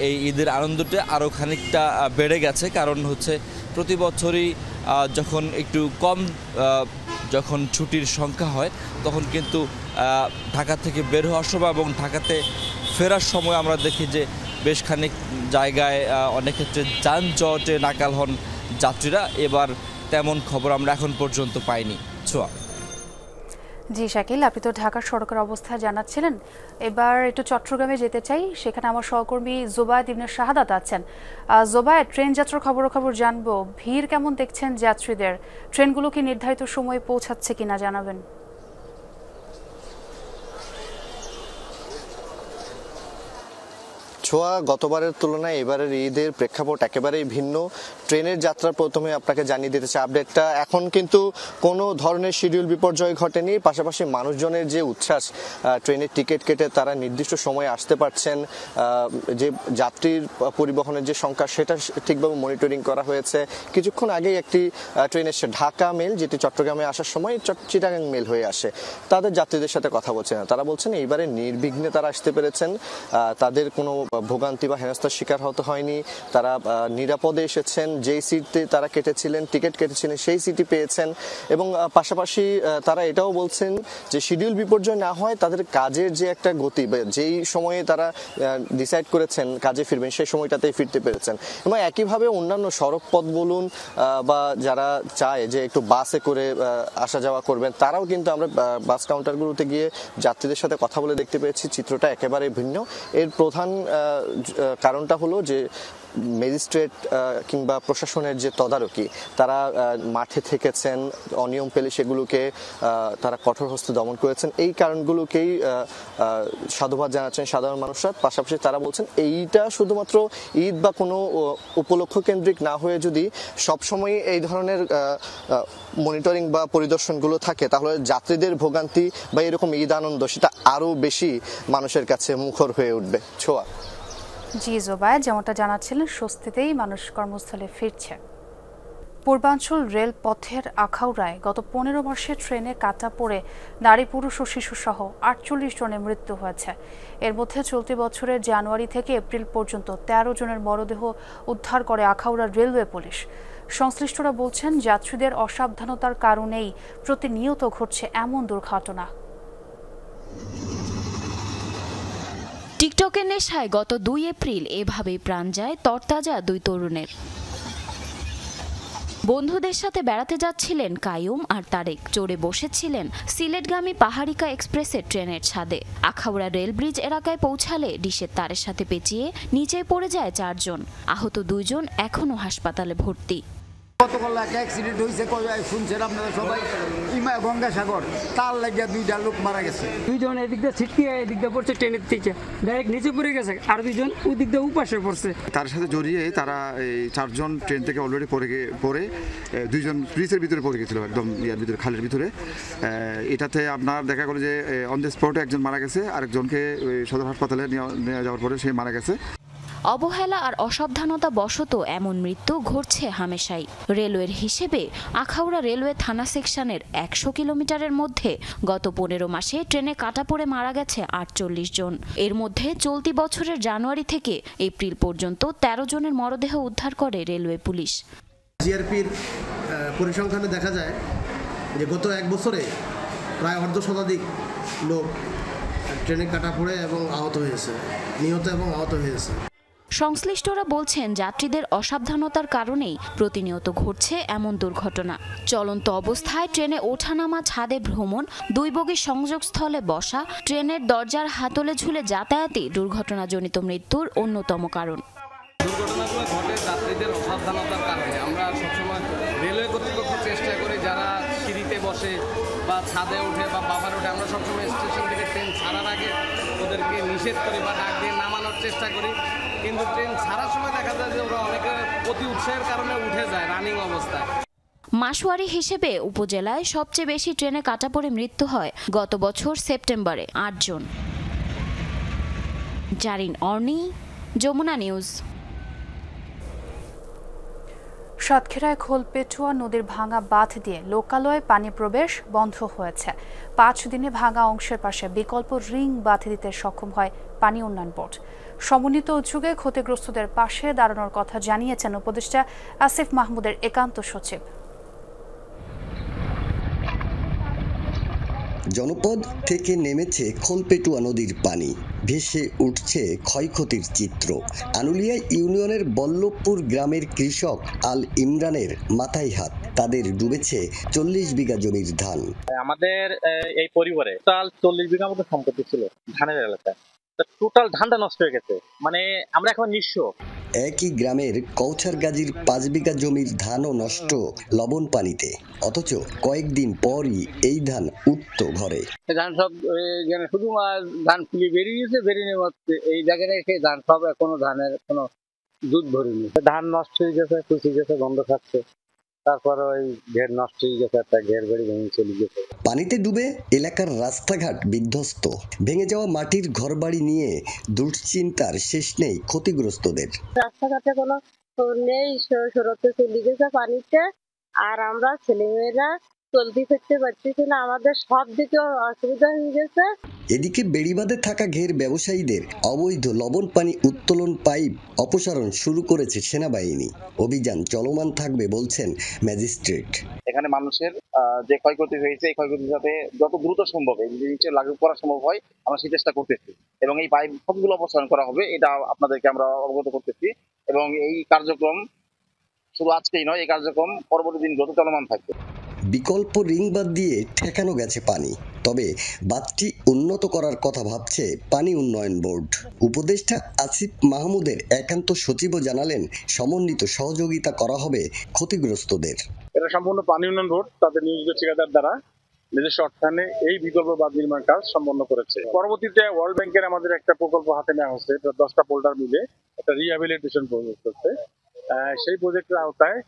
এই ঈদের আনন্দটা আরও খানিকটা বেড়ে গেছে। কারণ হচ্ছে প্রতি বছরই যখন একটু কম যখন ছুটির সংখ্যা হয় তখন কিন্তু ঢাকা থেকে বের হওয়ার সময় এবং ঢাকাতে ফেরার সময় আমরা দেখি যে বেশ খানিক জায়গায় অনেক ক্ষেত্রে যানজটে নাকাল হন যাত্রীরা। এবার তেমন খবর আমরা এখন পর্যন্ত পাইনি। ছোয়া। জি শাকিল, আপনি তো ঢাকার সড়কের অবস্থা জানাচ্ছিলেন। এবার একটু চট্টগ্রামে যেতে চাই, সেখানে আমার সহকর্মী জোবায়েদ ইবনে শাহাদাত আছেন। জোবায়েদ, ট্রেন যাত্রার খবর জানবো, ভিড় কেমন দেখছেন যাত্রীদের? ট্রেনগুলো কি নির্ধারিত সময়ে পৌঁছাচ্ছে কিনা জানাবেন। ছোঁয়া, গতবারের তুলনায় এবারের ঈদের প্রেক্ষাপট একেবারেই ভিন্ন। ট্রেনের যাত্রা প্রথমে আপনাকে জানিয়ে দিতে চাই আপডেটটা, এখন কিন্তু কোনো ধরনের শিডিউল বিপর্যয় ঘটেনি। পাশাপাশি মানুষজনের যে উচ্ছ্বাস, ট্রেনের টিকিট কেটে তারা নির্দিষ্ট সময়ে আসতে পারছেন, যে যাত্রীর পরিবহনের যে সংখ্যা সেটা ঠিকভাবে মনিটরিং করা হয়েছে। কিছুক্ষণ আগেই একটি ট্রেন এসে ঢাকা মেল, যেটি চট্টগ্রামে আসার সময় চিটাগাং মেল হয়ে আসে, তাদের যাত্রীদের সাথে কথা বলছেন, তারা বলছেন এইবারে নির্বিঘ্নে তারা আসতে পেরেছেন, তাদের কোনো ভোগান্তি বা হেনস্থার শিকার হতে হয়নি, তারা নিরাপদে এসেছেন, যেই সিটে তারা কেটেছিলেন, টিকিট কেটেছিলেন সেই সিটই পেয়েছেন। এবং পাশাপাশি তারা এটাও বলছেন যে শিডিউল বিপর্যয় না হয় তাদের কাজের যে একটা গতি, যেই সময়ে তারা ডিসাইড করেছেন কাজে ফিরবেন সেই সময়টাতেই ফিরতে পেরেছেন। এবং একইভাবে অন্যান্য সড়ক পথ বলুন বা যারা চায় যে একটু বাসে করে আসা যাওয়া করবেন, তারাও কিন্তু আমরা বাস কাউন্টারগুলোতে গিয়ে যাত্রীদের সাথে কথা বলে দেখতে পেয়েছি চিত্রটা একেবারে ভিন্ন। এর প্রধান কারণটা হলো যে ম্যাজিস্ট্রেট কিংবা প্রশাসনের যে তদারকি, তারা মাঠে থেকেছেন, অনিয়ম পেলে সেগুলোকে তারা কঠোর হস্তে দমন করেছেন। এই কারণগুলোকেই সাধুবাদ জানাচ্ছেন সাধারণ মানুষরা। পাশাপাশি তারা বলছেন এইটা শুধুমাত্র ঈদ বা কোনো উপলক্ষ কেন্দ্রিক না হয়ে যদি সবসময় এই ধরনের মনিটরিং বা পরিদর্শনগুলো থাকে, তাহলে যাত্রীদের ভোগান্তি বা এরকম ঈদ আনন্দ সেটা আরও বেশি মানুষের কাছে মুখর হয়ে উঠবে। ছোঁয়া। জি জোবায়, যেমনটা জানাচ্ছিলেন, স্বস্তিতেই মানুষ কর্মস্থলে ফিরছে। পূর্বাঞ্চল রেলপথের আখাউড়ায় গত 15 মাসে ট্রেনে কাটা পড়ে নারী, পুরুষ ও শিশু সহ 48 জনের মৃত্যু হয়েছে। এর মধ্যে চলতি বছরের জানুয়ারি থেকে এপ্রিল পর্যন্ত 13 জনের মরদেহ উদ্ধার করে আখাউড়া রেলওয়ে পুলিশ। সংশ্লিষ্টরা বলছেন, যাত্রীদের অসাবধানতার কারণেই প্রতিনিয়ত ঘটছে এমন দুর্ঘটনা। টিকটকের নেশায় গত 2 এপ্রিল এভাবেই প্রাণ যায় তরতাজা 2 তরুণের। বন্ধুদের সাথে বেড়াতে যাচ্ছিলেন কায়ুম আর তারেক। চড়ে বসেছিলেন সিলেটগামী পাহাড়িকা এক্সপ্রেসের ট্রেনের ছাদে। আখাউড়া রেল ব্রিজ এলাকায় পৌঁছালে ডিশের তারের সাথে পেঁচিয়ে নিচে পড়ে যায় 4 জন। আহত 2 জন এখনও হাসপাতালে ভর্তি। গতকাল একটা অ্যাক্সিডেন্ট হয়েছে, শুনছেন আপনারা সবাই, গঙ্গাসাগর, তার লাগিয়া 2টা লোক মারা গেছে। 2 জন এদিক দিয়ে ছিটকে এদিক দিয়ে পড়ছে, ট্রেনের থেকে ডাইরেক্ট নিচে পড়ে গেছে, আর 2 জন ওই দিক দিয়ে উপাসে পড়ছে। তার সাথে জড়িয়ে তারা 4 জন ট্রেন থেকে অলরেডি পড়ে 2 জন ব্রিজের ভিতরে পড়ে গেছিল, একদম ইয়ার ভিতরে, খালের ভিতরে। এটাতে আপনার দেখা গেল যে অন দ্য স্পটে একজন মারা গেছে, আরেকজনকে সদর হাসপাতালে নিয়ে যাওয়ার পরে সে মারা গেছে। অবহেলা আর অসাবধানতা বশত এমন মৃত্যু ঘটছে হামেশাই। রেলওয়ের হিসেবে আখাউড়া রেলওয়ে থানা সেকশনের 100 কিলোমিটারের মধ্যে গত 15 মাসে ট্রেনে কাটা পড়ে মারা গেছে 48 জন। এর মধ্যে চলতি বছরের জানুয়ারি থেকে এপ্রিল পর্যন্ত 13 জনের মরদেহ উদ্ধার করে রেলওয়ে পুলিশ। জিআরপির পরিসংখ্যানে দেখা যায় যে গত 1 বছরে প্রায় 1/2 শতাধিক লোক ট্রেনে কাটা পড়ে এবং আহত হয়েছে, নিহত এবং আহত হয়েছে। সংশ্লিষ্টরা বলছেন, যাত্রীদের অসাবধানতার কারণেই প্রতিনিয়ত ঘটছে এমন দুর্ঘটনা। চলন্ত অবস্থায় ট্রেনে ওঠানামা, ছাদে ভ্রমণ, 2 বগির সংযোগস্থলে বসা, ট্রেনের দরজার হাতলে ঝুলে যাতায়াতই দুর্ঘটনাজনিত মৃত্যুর অন্যতম কারণ। দুর্ঘটনাগুলো ঘটে যাত্রীদের অসাবধানতার কারণে। আমরা সবসময় রেলওয়ে কর্তৃপক্ষ চেষ্টা করি, যারা সিঁড়িতে বসে বা ছাদে ওঠে বা বাফারে ওঠে, আমরা সবসময় স্টেশন থেকে ট্রেন ছাড়ার আগে ওদেরকে নিষেধ করি বা ডাক দিয়ে নামানোর চেষ্টা করি। কিন্তু ট্রেন ছাড়ার সময় দেখা যায় যে ওরা অনেকে অতি উৎসাহের কারণে উঠে যায় রানিং অবস্থায়। মাসওয়ারি হিসেবে উপজেলায় সবচেয়ে বেশি ট্রেনে কাটা পড়ে মৃত্যু হয় গত বছর সেপ্টেম্বরে 8 জন। জারিন অর্নি, যমুনা নিউজ। সাতক্ষীরায় খোলপেটুয়া নদীর ভাঙা বাঁধ দিয়ে লোকালয়ে পানি প্রবেশ বন্ধ হয়েছে। 5 দিনে ভাঙা অংশের পাশে বিকল্প রিং বাঁধ দিতে সক্ষম হয় পানি উন্নয়ন বোর্ড। সমন্বিত উদ্যোগে ক্ষতিগ্রস্তদের পাশে দাঁড়ানোর কথা জানিয়েছেন উপদেষ্টা আসিফ মাহমুদের একান্ত সচিব। জনপদ থেকে নেমেছে খোলপেটুয়া নদীর পানি, ভেসে উঠছে ক্ষয়ক্ষতির চিত্র। আনুলিয়া ইউনিয়নের বল্লভপুর গ্রামের কৃষক আল ইমরানের মাথায় হাত। তাদের ডুবেছে 40 বিঘা জমির ধান। আমাদের এই পরিবারে টোটাল 40 বিঘা মতো সম্পত্তি ছিল ধানের এলাকায়। টোটাল ধানটা নষ্ট হয়ে গেছে, মানে আমরা এখন নিঃস্ব। একই গ্রামের কৌছার গাজীর 5 বিঘা জমির ধানও নষ্ট লবণ পানিতে, অথচ কয়েকদিন পরই এই ধান উঠত ঘরে। ধান সব শুধু ধান ফুলি বেরিয়েছে, বেরিয়ে এই জায়গায় রেখে ধান সব এখনো ধানের কোনো দুধ ভরিনি। ধান নষ্ট হয়ে গেছে, কুচি গেছে, গন্ধ খাচ্ছে। তারপর ওই ঘের নষ্ট হয়ে গেছে, একটা ঘের বাড়ি ভেঙে চলে গেছে। পানিতে ডুবে এলাকার রাস্তাঘাট বিধ্বস্ত। ভেঙে যাওয়া মাটির ঘরবাড়ি নিয়ে দুশ্চিন্তার শেষ নেই ক্ষতিগ্রস্তদের। রাস্তাঘাটে কোনো নেই, সরতে চলে গেছে পানিতে। আর আমরা ছেলেমেয়েরা চলতে ফিরতে পারতেছি না, আমাদের সব দিকে অসুবিধা হয়ে গেছে। এদিকে বেড়িবাঁধে থাকা ঘের ব্যবসায়ীদের অবৈধ লবণ পানি উত্তোলন পাইপ অপসারণ শুরু করেছে সেনাবাহিনী। অভিযান চলমান থাকবে বলছেন ম্যাজিস্ট্রেট। এখানে মানুষের যে ক্ষয়ক্ষতি হয়েছে এই ক্ষয়ক্ষতি যাতে যত দ্রুত সম্ভব এই জিনিসটা লাগু করা সম্ভব হয় আমরা সেই চেষ্টা করতেছি এবং এই পাইপ সবগুলো অপসারণ করা হবে, এটা আপনাদেরকে আমরা অবগত করতেছি এবং এই কার্যক্রম শুধু আজকেই নয়, এই কার্যক্রম পরবর্তী দিনগুলোতে চলমান থাকবে। বিকল্প রিং বাঁধ দিয়ে ঠেকানো গেছে পানি, তবে বাঁধটি উন্নত করার কথা ভাবছে পানি উন্নয়ন বোর্ড। উপদেষ্টা আসিফ মাহমুদের একান্ত সচিবও জানালেন সমন্বিত সহযোগিতা করা হবে ক্ষতিগ্রস্তদের। এটা সম্পূর্ণ পানি উন্নয়ন বোর্ড তাদের নিয়োজিত ঠিকাদার দ্বারা নিজস্ব অর্থায়নে এই বিকল্প বাঁধ নির্মাণ কাজ সম্পন্ন করেছে। পরবর্তীতে ওয়ার্ল্ড ব্যাংকের আমাদের একটা প্রকল্প হাতে নেওয়া হচ্ছে, 10টা পোল্ডার মিলে একটা রিহ্যাবিলিটেশন প্রজেক্ট হচ্ছে। সেই প্রজেক্টের আওতায়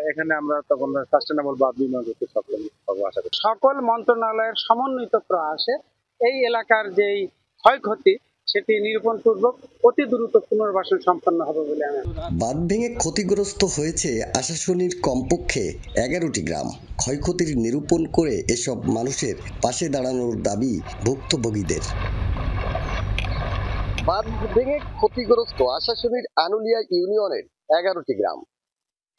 এখানে আমরা তখন সাস্টেনেবল বাঁধ নির্মাণ করতে সক্ষম হব আশা করি। সকল মন্ত্রণালয়ের সমন্বিত প্রয়াসে এই এলাকার যেই ক্ষয়ক্ষতি সেটি নিরূপণপূর্বক অতি দ্রুত পুনর্বাসন সম্পন্ন হবে বলে আমি। বাঁধ ভেঙে ক্ষতিগ্রস্ত হয়েছে আশাশুনির কমপক্ষে 11টি গ্রাম। ক্ষয়ক্ষতির নিরূপণ করে এসব মানুষের পাশে দাঁড়ানোর দাবি ভুক্তভোগীদের। বাঁধ ভেঙে ক্ষতিগ্রস্ত আশাশুনির আনুলিয়া ইউনিয়নের 11টি গ্রাম।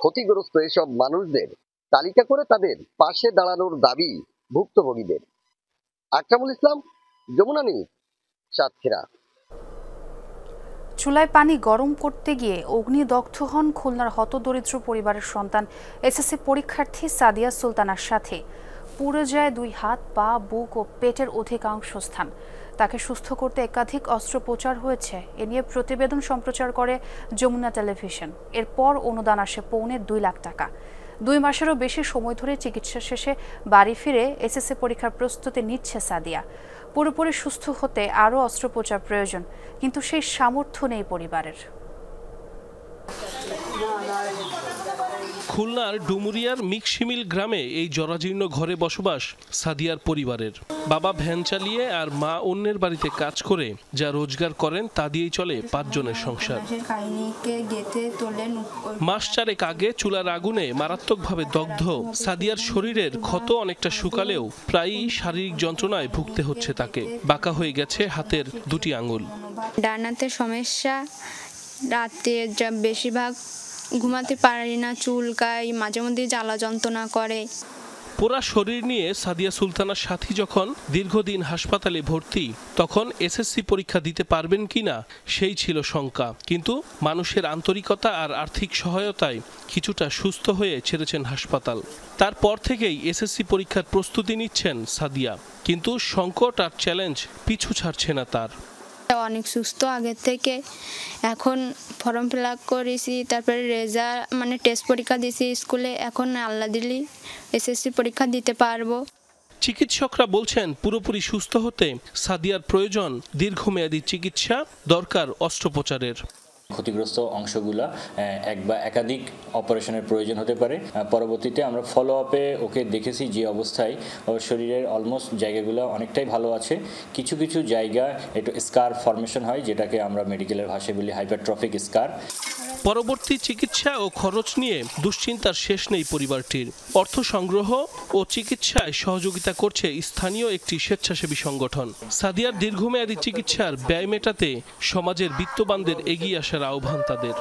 ক্ষতিগ্রস্ত এসব মানুষদের তালিকা করে তাদের পাশে দাঁড়ানোর দাবি ভুক্তভোগীদের। আকরামুল ইসলাম, যমুনা নিউজ, সাতক্ষীরা। চুলায় পানি গরম করতে গিয়ে অগ্নিদগ্ধ হন খুলনার হতদরিদ্র পরিবারের সন্তান এসএসসি পরীক্ষার্থী সাদিয়া সুলতানার সাথে। পুড়ে যায় 2 হাত, পা, বুক ও পেটের অধিকাংশ স্থান। তাকে সুস্থ করতে একাধিক অস্ত্রোপচার হয়েছে। এ নিয়ে প্রতিবেদন সম্প্রচার করে যমুনা টেলিভিশন। এরপর অনুদান আসে পৌনে 2 লাখ টাকা। 2 মাসেরও বেশি সময় ধরে চিকিৎসা শেষে বাড়ি ফিরে এসএসসি পরীক্ষার প্রস্তুতি নিচ্ছে সাদিয়া। পুরোপুরি সুস্থ হতে আরও অস্ত্রোপচার প্রয়োজন, কিন্তু সেই সামর্থ্য নেই পরিবারের। খুলনার ডুমুরিয়ার মিকশিমিল গ্রামে এই জরাজীর্ণ ঘরে বসবাস সাদিয়ার পরিবারের। বাবা ভ্যান চালিয়ে আর মা অন্যের বাড়িতে কাজ করে যা রোজগার করেন তা দিয়েই চলে 5 জনের সংসার। মাস 4 আগে চুলার আগুনে মারাত্মকভাবে দগ্ধ সাদিয়ার শরীরের ক্ষত অনেকটা শুকালেও প্রায়ই শারীরিক যন্ত্রণায় ভুগতে হচ্ছে তাকে। বাঁকা হয়ে গেছে হাতের 2টি আঙুল। ডানাতে সমস্যা, রাতে বেশিরভাগ ঘুমাতে পারি না, চুলকায়, মাঝে মধ্যে জ্বালা যন্ত্রণা করে। পুরা শরীর নিয়ে সাদিয়া সুলতানার সাথী যখন দীর্ঘদিন হাসপাতালে ভর্তি, তখন এসএসসি পরীক্ষা দিতে পারবেন কিনা সেই ছিল শঙ্কা। কিন্তু মানুষের আন্তরিকতা আর আর্থিক সহায়তায় কিছুটা সুস্থ হয়ে ছেড়েছেন হাসপাতাল। তারপর থেকেই এসএসসি পরীক্ষার প্রস্তুতি নিচ্ছেন সাদিয়া, কিন্তু সংকট আর চ্যালেঞ্জ পিছু ছাড়ছে না তার। অনেক সুস্থ আগের থেকে, এখন ফর্ম ফিল আপ করেছি, তারপরে রেজাল্ট টেস্ট পরীক্ষা দিয়েছি স্কুলে, এখন আল্লাহ দিলি এসএসসি পরীক্ষা দিতে পারবো। চিকিৎসকরা বলছেন পুরোপুরি সুস্থ হতে সাদিয়ার প্রয়োজন দীর্ঘমেয়াদী চিকিৎসা, দরকার অস্ত্রোপচারের। ক্ষতিগ্রস্ত অংশগুলা এক বা একাধিক অপারেশনের প্রয়োজন হতে পারে। পরবর্তীতে আমরা ফলো আপে ওকে দেখেছি যে অবস্থায় ওর শরীরের অলমোস্ট জায়গাগুলো অনেকটাই ভালো আছে। কিছু কিছু জায়গা একটু স্কার ফর্মেশন হয়, যেটাকে আমরা মেডিকেলের ভাষায় বলি হাইপারট্রফিক স্কার। পরবর্তী চিকিৎসা ও খরচ নিয়ে দুশ্চিন্তার শেষ নেই পরিবারটির। অর্থ সংগ্রহ ও চিকিৎসায় সহযোগিতা করছে স্থানীয় একটি স্বেচ্ছাসেবী সংগঠন। সাদিয়ার দীর্ঘমেয়াদী চিকিৎসার ব্যয় মেটাতে সমাজের বিত্তবানদের এগিয়ে আসার আহ্বান তাদের।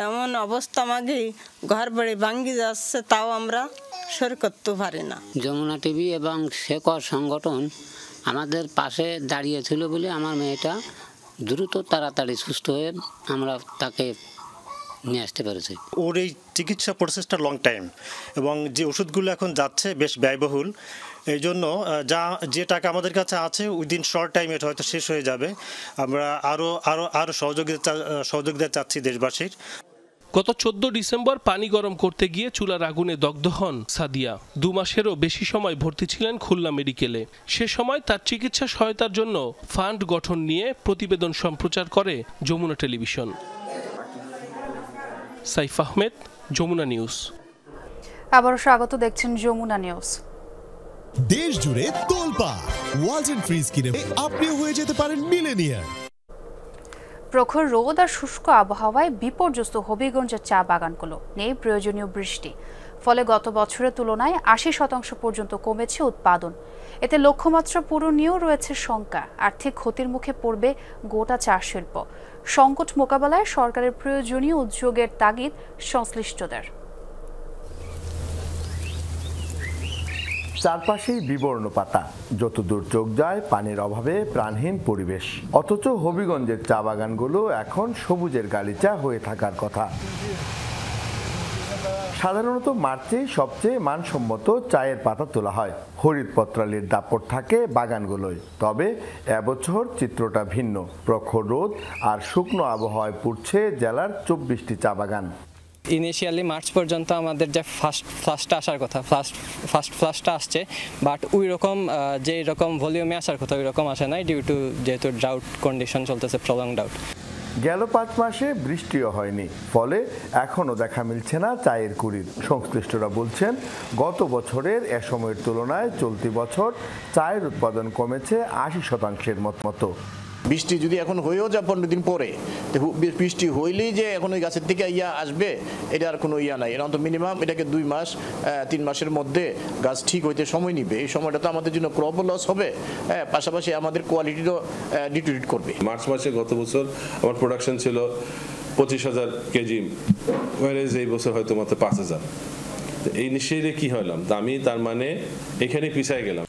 এমন অবস্থা মাঝে ঘর বাড়ি ভাঙ্গি যাচ্ছে, তাও আমরা সরে করতে পারি না। যমুনা টিভি এবং শেকর সংগঠন আমাদের পাশে দাঁড়িয়েছিল বলে আমার মেয়েটা দ্রুত তাড়াতাড়ি সুস্থ হয়ে আমরা তাকে নিয়ে আসতে পেরেছি। ওর এই চিকিৎসা প্রসেসটা লং টাইম এবং যে ওষুধগুলো এখন যাচ্ছে বেশ ব্যয়বহুল। এই জন্য যে টাকা আমাদের কাছে আছে উইদিন শর্ট টাইম এটা হয়তো শেষ হয়ে যাবে। আমরা আরও সহযোগিতা চাচ্ছি দেশবাসীর। গত 14 ডিসেম্বর পানি গরম করতে গিয়ে চুলার আগুনে দগ্ধ হন সাদিয়া। 2 মাসেরও বেশি সময় ভর্তি ছিলেন খুলনা মেডিকেলে। সে সময় তার চিকিৎসা সহায়তার জন্য ফান্ড গঠন নিয়ে প্রতিবেদন সম্প্রচার করে যমুনা টেলিভিশন। সাইফ আহমেদ, যমুনা নিউজ। আবারও স্বাগত, দেখছেন যমুনা নিউজ। দেশ জুড়ে তোলপাড় ওয়ালটন ফ্রিজ কিনে আপনিও হয়ে যেতে পারেন মিলেনিয়ার। প্রখর রোদ আর শুষ্ক আবহাওয়ায় বিপর্যস্ত হবিগঞ্জের চা বাগানগুলো। নেই প্রয়োজনীয় বৃষ্টি, ফলে গত বছরের তুলনায় ৮০% পর্যন্ত কমেছে উৎপাদন। এতে লক্ষ্যমাত্রা পূরণীয় রয়েছে শঙ্কা। আর্থিক ক্ষতির মুখে পড়বে গোটা চা শিল্প। সংকট মোকাবেলায় সরকারের প্রয়োজনীয় উদ্যোগের তাগিদ সংশ্লিষ্টদের। চারপাশেই বিবর্ণ পাতা, যতদূর চোখ যায় পানির অভাবে প্রাণহীন পরিবেশ। অথচ হবিগঞ্জের চা বাগানগুলো এখন সবুজের গালিচা হয়ে থাকার কথা। সাধারণত মার্চেই সবচেয়ে মানসম্মত চায়ের পাতা তোলা হয়। হরিৎ পত্রালীর দাপট থাকে বাগানগুলোয়। তবে এবছর চিত্রটা ভিন্ন। প্রখর রোদ আর শুকনো আবহাওয়ায় পুড়ছে জেলার 24টি চা বাগান। ইনিশিয়ালি মার্চ পর্যন্ত আমাদের যে ফার্স্টটা আসার কথা, ফার্স্ট ফ্লাশটা আসছে, বাট ওই রকম যে রকম ভলিউমে আসার কথা ওই রকম আসে নাই, ডিউ টু যেহেতু ড্রাউট কন্ডিশন চলতেছে, প্রলং ড্রাউট। গেল 5 মাসে বৃষ্টিও হয়নি, ফলে এখনও দেখা মিলছে না চায়ের কুড়ির। সংশ্লিষ্টরা বলছেন, গত বছরের এ সময়ের তুলনায় চলতি বছর চায়ের উৎপাদন কমেছে 80% মতো। বৃষ্টি যদি এখন হয়েও যায় 15 দিন পরে, বৃষ্টি হইলেই যে এখন ওই গাছের থেকে ইয়া আসবে এটা আর কোনো ইয়া নাই। এর অন্তত মিনিমাম এটাকে 2 মাস 3 মাসের মধ্যে গাছ ঠিক হইতে সময় নিবে। এই সময়টা তো আমাদের জন্য ক্রপ লস হবে, পাশাপাশি আমাদের কোয়ালিটিও ডিটোরিয়েট করবে। মার্চ মাসে গত বছর আমার প্রোডাকশন ছিল 25,000 কেজি, এই বছর হয়তো মাত্র 5,000। এই নিশ্চয়ই কি হলাম আমি, তার মানে এখানে পিছায় গেলাম।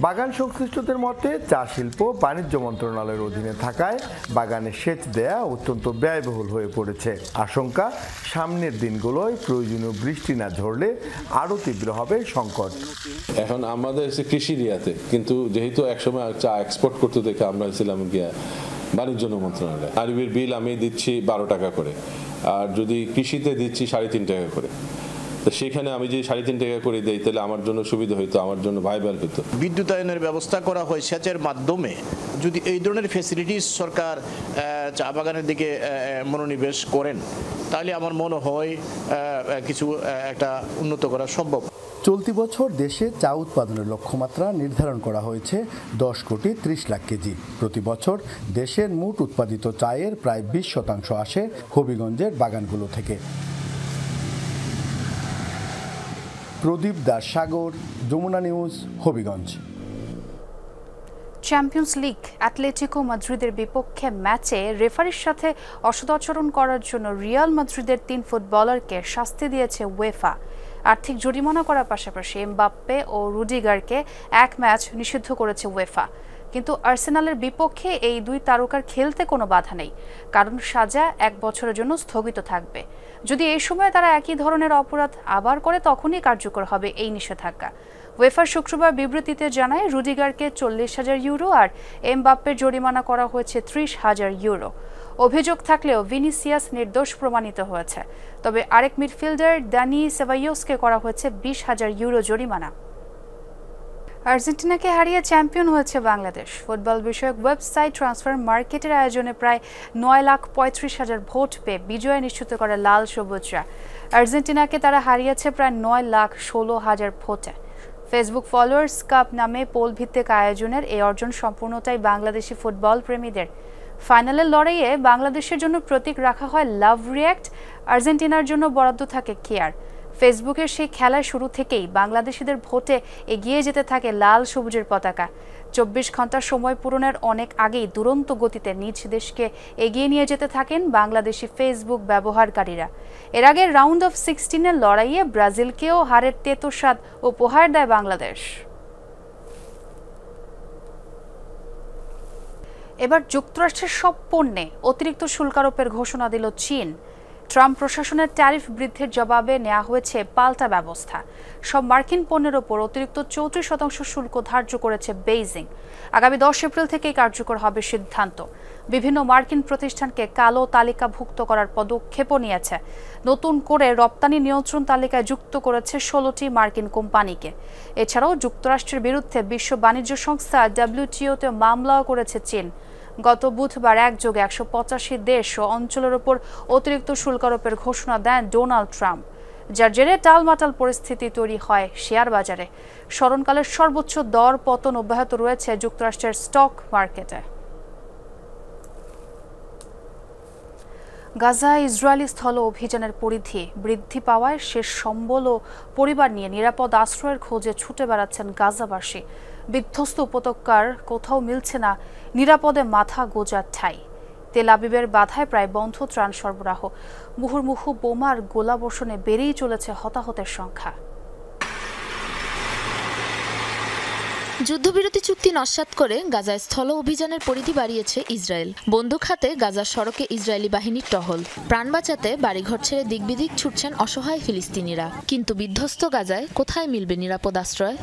বাগান সংশ্লিষ্টদের মতে চা শিল্প বাণিজ্য মন্ত্রণালয়ের অধীনে থাকায় বাগানে সেচ দেয়া অত্যন্ত ব্যয়বহুল হয়ে পড়েছে। আশঙ্কা, সামনের দিনগুলোয় প্রয়োজনীয় বৃষ্টি না ঝরলে আরও তীব্র হবে সংকট। এখন আমাদের কৃষি রিয়াতে, কিন্তু যেহেতু একসময় চা এক্সপোর্ট করতে দেখে আমরা ছিলাম গিয়া বাণিজ্য মন্ত্রণালয়। আরবির বিল আমি দিচ্ছি 12 টাকা করে, আর যদি কৃষিতে দিচ্ছি 3.5 টাকা করে। তো সেখানে আমি যে 3.5 টাকা করে দেই, তাহলে আমার জন্য সুবিধা হইতো, আমার জন্য ভাইবাল হতো। বিদ্যুতায়নের ব্যবস্থা করা হয় সেচের মাধ্যমে। যদি এই ধরনের ফ্যাসিলিটিস সরকার চা বাগানের দিকে মনোনিবেশ করেন, তাহলে আমার মনে হয় কিছু একটা উন্নত করা সম্ভব। চলতি বছর দেশে চা উৎপাদনের লক্ষ্যমাত্রা নির্ধারণ করা হয়েছে 10 কোটি 30 লাখ কেজি। প্রতি বছর দেশের মোট উৎপাদিত চায়ের প্রায় 20% আসে হবিগঞ্জের বাগানগুলো থেকে। Pradip Das Sagar, Jamuna news, Habiganj. Champions league Atletico মাদ্রিদের বিপক্ষে ম্যাচে রেফারির সাথে অসদাচরণ করার জন্য রিয়াল মাদ্রিদের 3 ফুটবলারকে শাস্তি দিয়েছে উয়েফা। আর্থিক জরিমানা করার পাশাপাশি এমবাপ্পে ও রুডিগারকে 1 ম্যাচ নিষিদ্ধ করেছে উয়েফা। কিন্তু আর্সেনালের বিপক্ষে এই 2 তারকার খেলতে কোনো বাধা নেই, কারণ সাজা 1 বছরের জন্য স্থগিত থাকবে। যদি এই সময় তারা একই ধরনের অপরাধ আবার করে, তখনই কার্যকর হবে এই নিষেধাজ্ঞা। উয়েফা শুক্রবার বিবৃতিতে জানায়, রুডিগারকে 40,000 ইউরো আর এমবাপ্পের জরিমানা করা হয়েছে 30,000 ইউরো। অভিযোগ থাকলেও ভিনিসিয়াস নির্দোষ প্রমাণিত হয়েছে। তবে আরেক মিডফিল্ডার দানি সেবাইওসকে করা হয়েছে 20,000 ইউরো জরিমানা। আর্জেন্টিনাকে হারিয়ে চ্যাম্পিয়ন হয়েছে বাংলাদেশ। ফুটবল বিষয়ক ওয়েবসাইট ট্রান্সফার মার্কেটের আয়োজনে প্রায় 9,35,000 ভোট পেয়ে বিজয় নিশ্চিত করে লাল সবুজরা। আর্জেন্টিনাকে তারা হারিয়েছে প্রায় 9,16,000 ভোটে। ফেসবুক ফলোয়ার্স কাপ নামে পোল ভিত্তিক আয়োজনের এই অর্জন সম্পূর্ণটাই বাংলাদেশি ফুটবল প্রেমীদের। ফাইনালের লড়াইয়ে বাংলাদেশের জন্য প্রতীক রাখা হয় লাভ রিয়্যাক্ট, আর্জেন্টিনার জন্য বরাদ্দ থাকে কেয়ার। ফেসবুকের সেই খেলার শুরু থেকেই বাংলাদেশিদের ভোটে এগিয়ে যেতে থাকে লাল সবুজের পতাকা। 24 ঘন্টা সময় পূরণের অনেক আগেই দুরন্ত গতিতে নিজ দেশকে এগিয়ে নিয়ে যেতে থাকেন বাংলাদেশি ফেসবুক ব্যবহারকারীরা। এর আগে রাউন্ড অফ 16-এর লড়াইয়ে ব্রাজিলকেও হারের তেতো স্বাদ উপহার দেয় বাংলাদেশ। এবার যুক্তরাষ্ট্রের সব পণ্যে অতিরিক্ত শুল্ক আরোপের ঘোষণা দিল চীন। ট্রাম্প প্রশাসনের ট্যারিফ বৃদ্ধির জবাবে নেওয়া হয়েছে পাল্টা ব্যবস্থা। সব মার্কিন পণ্যের ওপর অতিরিক্ত 34% শুল্ক ধার্য করেছে বেইজিং। আগামী 10 এপ্রিল থেকেই কার্যকর হবে সিদ্ধান্ত। বিভিন্ন মার্কিন প্রতিষ্ঠানকে কালো তালিকাভুক্ত করার পদক্ষেপও নিয়েছে। নতুন করে রপ্তানি নিয়ন্ত্রণ তালিকায় যুক্ত করেছে 16টি মার্কিন কোম্পানিকে। এছাড়াও যুক্তরাষ্ট্রের বিরুদ্ধে বিশ্ব বাণিজ্য সংস্থা WTO-তে মামলাও করেছে চীন। গত বুধবার একযোগে 185 দেশ ও অঞ্চলের ওপর অতিরিক্ত শুল্ক আরোপের ঘোষণা দেন ডোনাল্ড ট্রাম্প, যার জেরে টালমাটাল পরিস্থিতি তৈরি হয় শেয়ার বাজারে। স্মরণকালের সর্বোচ্চ দর পতন অব্যাহত রয়েছে যুক্তরাষ্ট্রের স্টক মার্কেটে। গাজায় ইসরায়েলি স্থল অভিযানের পরিধি বৃদ্ধি পাওয়ায় শেষ সম্বল ও পরিবার নিয়ে নিরাপদ আশ্রয়ের খোঁজে ছুটে বেড়াচ্ছেন গাজাবাসী। বিধ্বস্ত উপত্যকার কোথাও মিলছে না নিরাপদে মাথা গোঁজার ঠাঁই। তেল আবিবের বাধায় প্রায় বন্ধ ত্রাণ সরবরাহ। মুহুর্মুহু বোমার গোলাবর্ষণে বেড়েই চলেছে হতাহতের সংখ্যা। যুদ্ধবিরতি চুক্তি নস্যাৎ করে গাজায় স্থল অভিযানের পরিধি বাড়িয়েছে ইসরায়েল। বন্দুক হাতে গাজার সড়কে ইসরায়েলি বাহিনীর টহল। প্রাণ বাঁচাতে বাড়িঘর ছেড়ে দিকবিদিক ছুটছেন অসহায় ফিলিস্তিনিরা। কিন্তু বিধ্বস্ত গাজায় কোথায় মিলবে নিরাপদ আশ্রয়?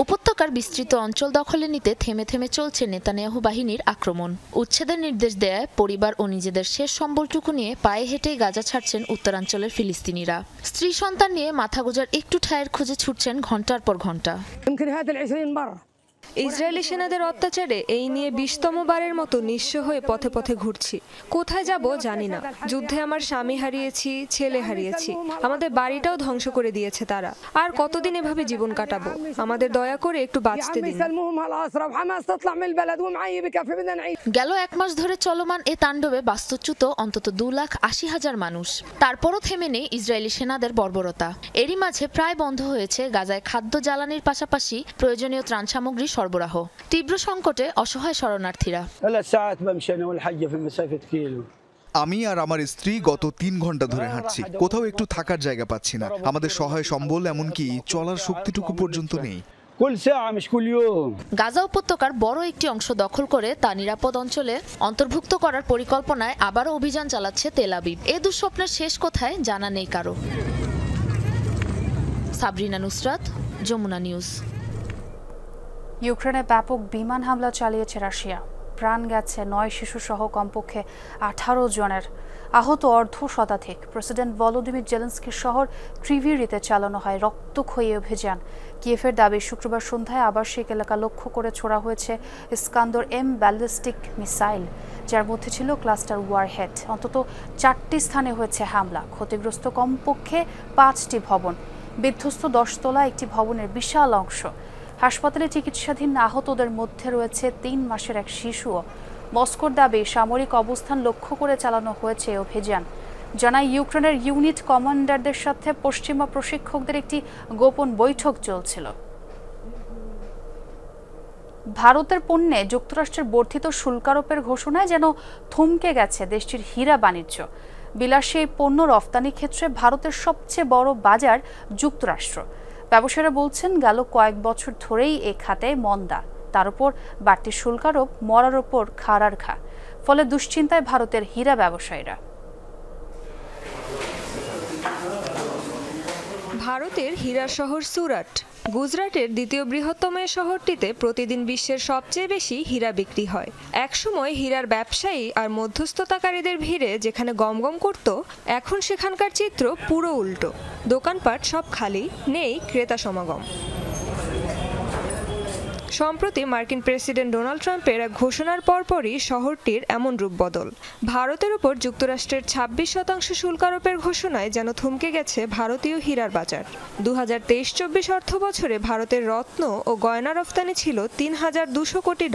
উপত্যকার বিস্তৃত অঞ্চল দখলে নিতে থেমে থেমে চলছে নেতানিয়াহু বাহিনীর আক্রমণ। উচ্ছেদের নির্দেশ দেয় পরিবার ও নিজেদের শেষ সম্বলটুকু নিয়ে পায়ে হেঁটেই গাজা ছাড়ছেন উত্তরাঞ্চলের ফিলিস্তিনিরা। স্ত্রী সন্তান নিয়ে মাথা গোঁজার একটু ঠাঁইয়ের খোঁজে ছুটছেন ঘন্টার পর ঘন্টা। ইসরায়েলি সেনাদের অত্যাচারে এই নিয়ে 20তম বারের মতো নিঃস্ব হয়ে পথে পথে ঘুরছি। কোথায় যাব জানি না। যুদ্ধে আমার স্বামী হারিয়েছি, ছেলে হারিয়েছি, আমাদের বাড়িটাও ধ্বংস করে দিয়েছে তারা। আর কতদিন এভাবে জীবন কাটাবো? আমাদের দয়া করে একটু বাঁচতে দিন। গেল 1 মাস ধরে চলমান এ তাণ্ডবে বাস্তুচ্যুত অন্তত 2,80,000 মানুষ। তারপরও থেমে নেই ইসরায়েলি সেনাদের বর্বরতা। এরই মাঝে প্রায় বন্ধ হয়েছে গাজায় খাদ্য জ্বালানির পাশাপাশি প্রয়োজনীয় ত্রাণ সামগ্রী সরবরাহ। তীব্র সংকটে অসহায় শরণার্থীরা। আমি আর আমার স্ত্রী গত 3 ঘন্টা ধরে হাঁটছি, কোথাও একটু থাকার জায়গা পাচ্ছি না। আমাদের সহায় সম্বল এমনকি চলার শক্তিটুকু পর্যন্ত নেই। গাজা উপত্যকার বড় একটি অংশ দখল করে তা নিরাপদ অঞ্চলে অন্তর্ভুক্ত করার পরিকল্পনায় আবারও অভিযান চালাচ্ছে তেল আবিব। এ দুঃস্বপ্নের শেষ কোথায় জানা নেই কারো। সাবরিনা নুসরাত, যমুনা নিউজ। ইউক্রেনে ব্যাপক বিমান হামলা চালিয়েছে রাশিয়া। প্রাণ গেছে 9 শিশু সহ কমপক্ষে 18 জনের, আহত অর্ধশতাধিক। প্রেসিডেন্ট ভলোদিমির জেলেনস্কির শহর ক্রিভিরিতে চালানো হয় রক্তক্ষয়ী অভিযান। কিয়েভের দাবি শুক্রবার সন্ধ্যায় আবাসিক এলাকা লক্ষ্য করে ছোড়া হয়েছে ইস্কান্দর M ব্যালিস্টিক মিসাইল, যার মধ্যে ছিল ক্লাস্টার ওয়ারহেড। অন্তত 4টি স্থানে হয়েছে হামলা। ক্ষতিগ্রস্ত কমপক্ষে 5টি ভবন। বিধ্বস্ত 10 তলা একটি ভবনের বিশাল অংশ। হাসপাতালে চিকিৎসাধীন আহতদের মধ্যে রয়েছে 3 মাসের এক শিশুও। মস্কোর দাবি সামরিক অবস্থান লক্ষ্য করে চালানো হয়েছে অভিযান। জানায় ইউক্রেনের ইউনিট কমান্ডারদের সাথে পশ্চিমা প্রশিক্ষকদের একটি গোপন বৈঠক চলছিল। ভারতের পণ্যে যুক্তরাষ্ট্রের বর্ধিত শুল্কারোপের ঘোষণায় যেন থমকে গেছে দেশটির হীরা বাণিজ্য। বিলাসী এই পণ্য রফতানি ক্ষেত্রে ভারতের সবচেয়ে বড় বাজার যুক্তরাষ্ট্র। ব্যবসায়ীরা বলছেন গেল কয়েক বছর ধরেই এ খাতে মন্দা। তার উপর বাড়তি শুল্কারোপ মরার ওপর খাড়ার ঘা। ফলে দুশ্চিন্তায় ভারতের হীরা ব্যবসায়ীরা। ভারতের হীরা শহর সুরাট, গুজরাটের দ্বিতীয় বৃহত্তম এই শহরটিতে প্রতিদিন বিশ্বের সবচেয়ে বেশি হীরা বিক্রি হয়। একসময় হীরার ব্যবসায়ী আর মধ্যস্থতাকারীদের ভিড়ে যেখানে গমগম করত, এখন সেখানকার চিত্র পুরো উল্টো। দোকানপাট সব খালি, নেই ক্রেতা সমাগম। সম্প্রতি মার্কিন প্রেসিডেন্ট ডোনাল্ড ট্রাম্পের এক ঘোষণার পরপরই শহরটির এমন রূপ বদল। ভারতের উপর যুক্তরাষ্ট্রের 26% শুল্কারোপের ঘোষণায় যেন থমকে গেছে ভারতীয় হীরার বাজার। 2023-24 অর্থ বছরে ভারতের রত্ন ও গয়না রফতানি ছিল $3,200 কোটি,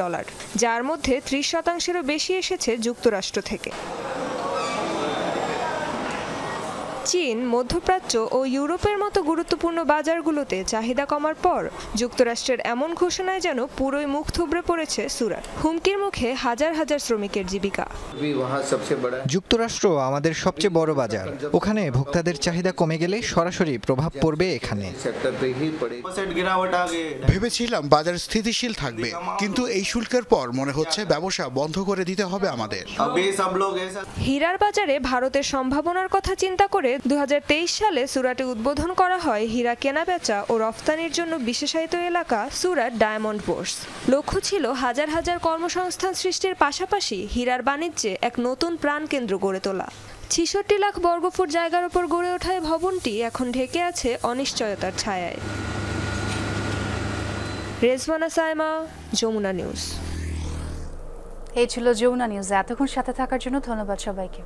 যার মধ্যে 30%-এরও বেশি এসেছে যুক্তরাষ্ট্র থেকে। চীন, মধ্যপ্রাচ্য ও ইউরোপের মতো গুরুত্বপূর্ণ বাজারগুলোতে চাহিদা কমার পর যুক্তরাষ্ট্রের এমন ঘোষণায় যেন পুরোই মুখ থুবড়ে পড়েছে সুরাট। হুমকির মুখে হাজার হাজার শ্রমিকের জীবিকা। যুক্তরাষ্ট্র আমাদের সবচেয়ে বড় বাজার। ওখানে ভোক্তাদের চাহিদা কমে গেলে সরাসরি প্রভাব পড়বে এখানে। ভেবেছিলাম বাজার স্থিতিশীল থাকবে, কিন্তু এই শুল্কের পর মনে হচ্ছে ব্যবসা বন্ধ করে দিতে হবে আমাদের। হীরার বাজারে ভারতের সম্ভাবনার কথা চিন্তা করে 2023 সালে সুরাটে উদ্বোধন করা হয় হীরা কেনাবেচা ও রফতানির জন্য বিশেষায়িত এলাকা সুরাট ডায়মন্ড বোর্স। লক্ষ্য ছিল হাজার হাজার কর্মসংস্থান সৃষ্টির পাশাপাশি হীরার বাণিজ্যে এক নতুন প্রাণকেন্দ্র গড়ে তোলা। 66 লাখ বর্গফুট জায়গার উপর গড়ে ওঠা এই ভবনটি এখন ঢেকে আছে অনিশ্চয়তার ছায়ায়। রেজওয়ানা সাইমা, যমুনা নিউজ। এই ছিল যমুনা নিউজ। এতক্ষণ সাথে থাকার জন্য ধন্যবাদ সবাইকে।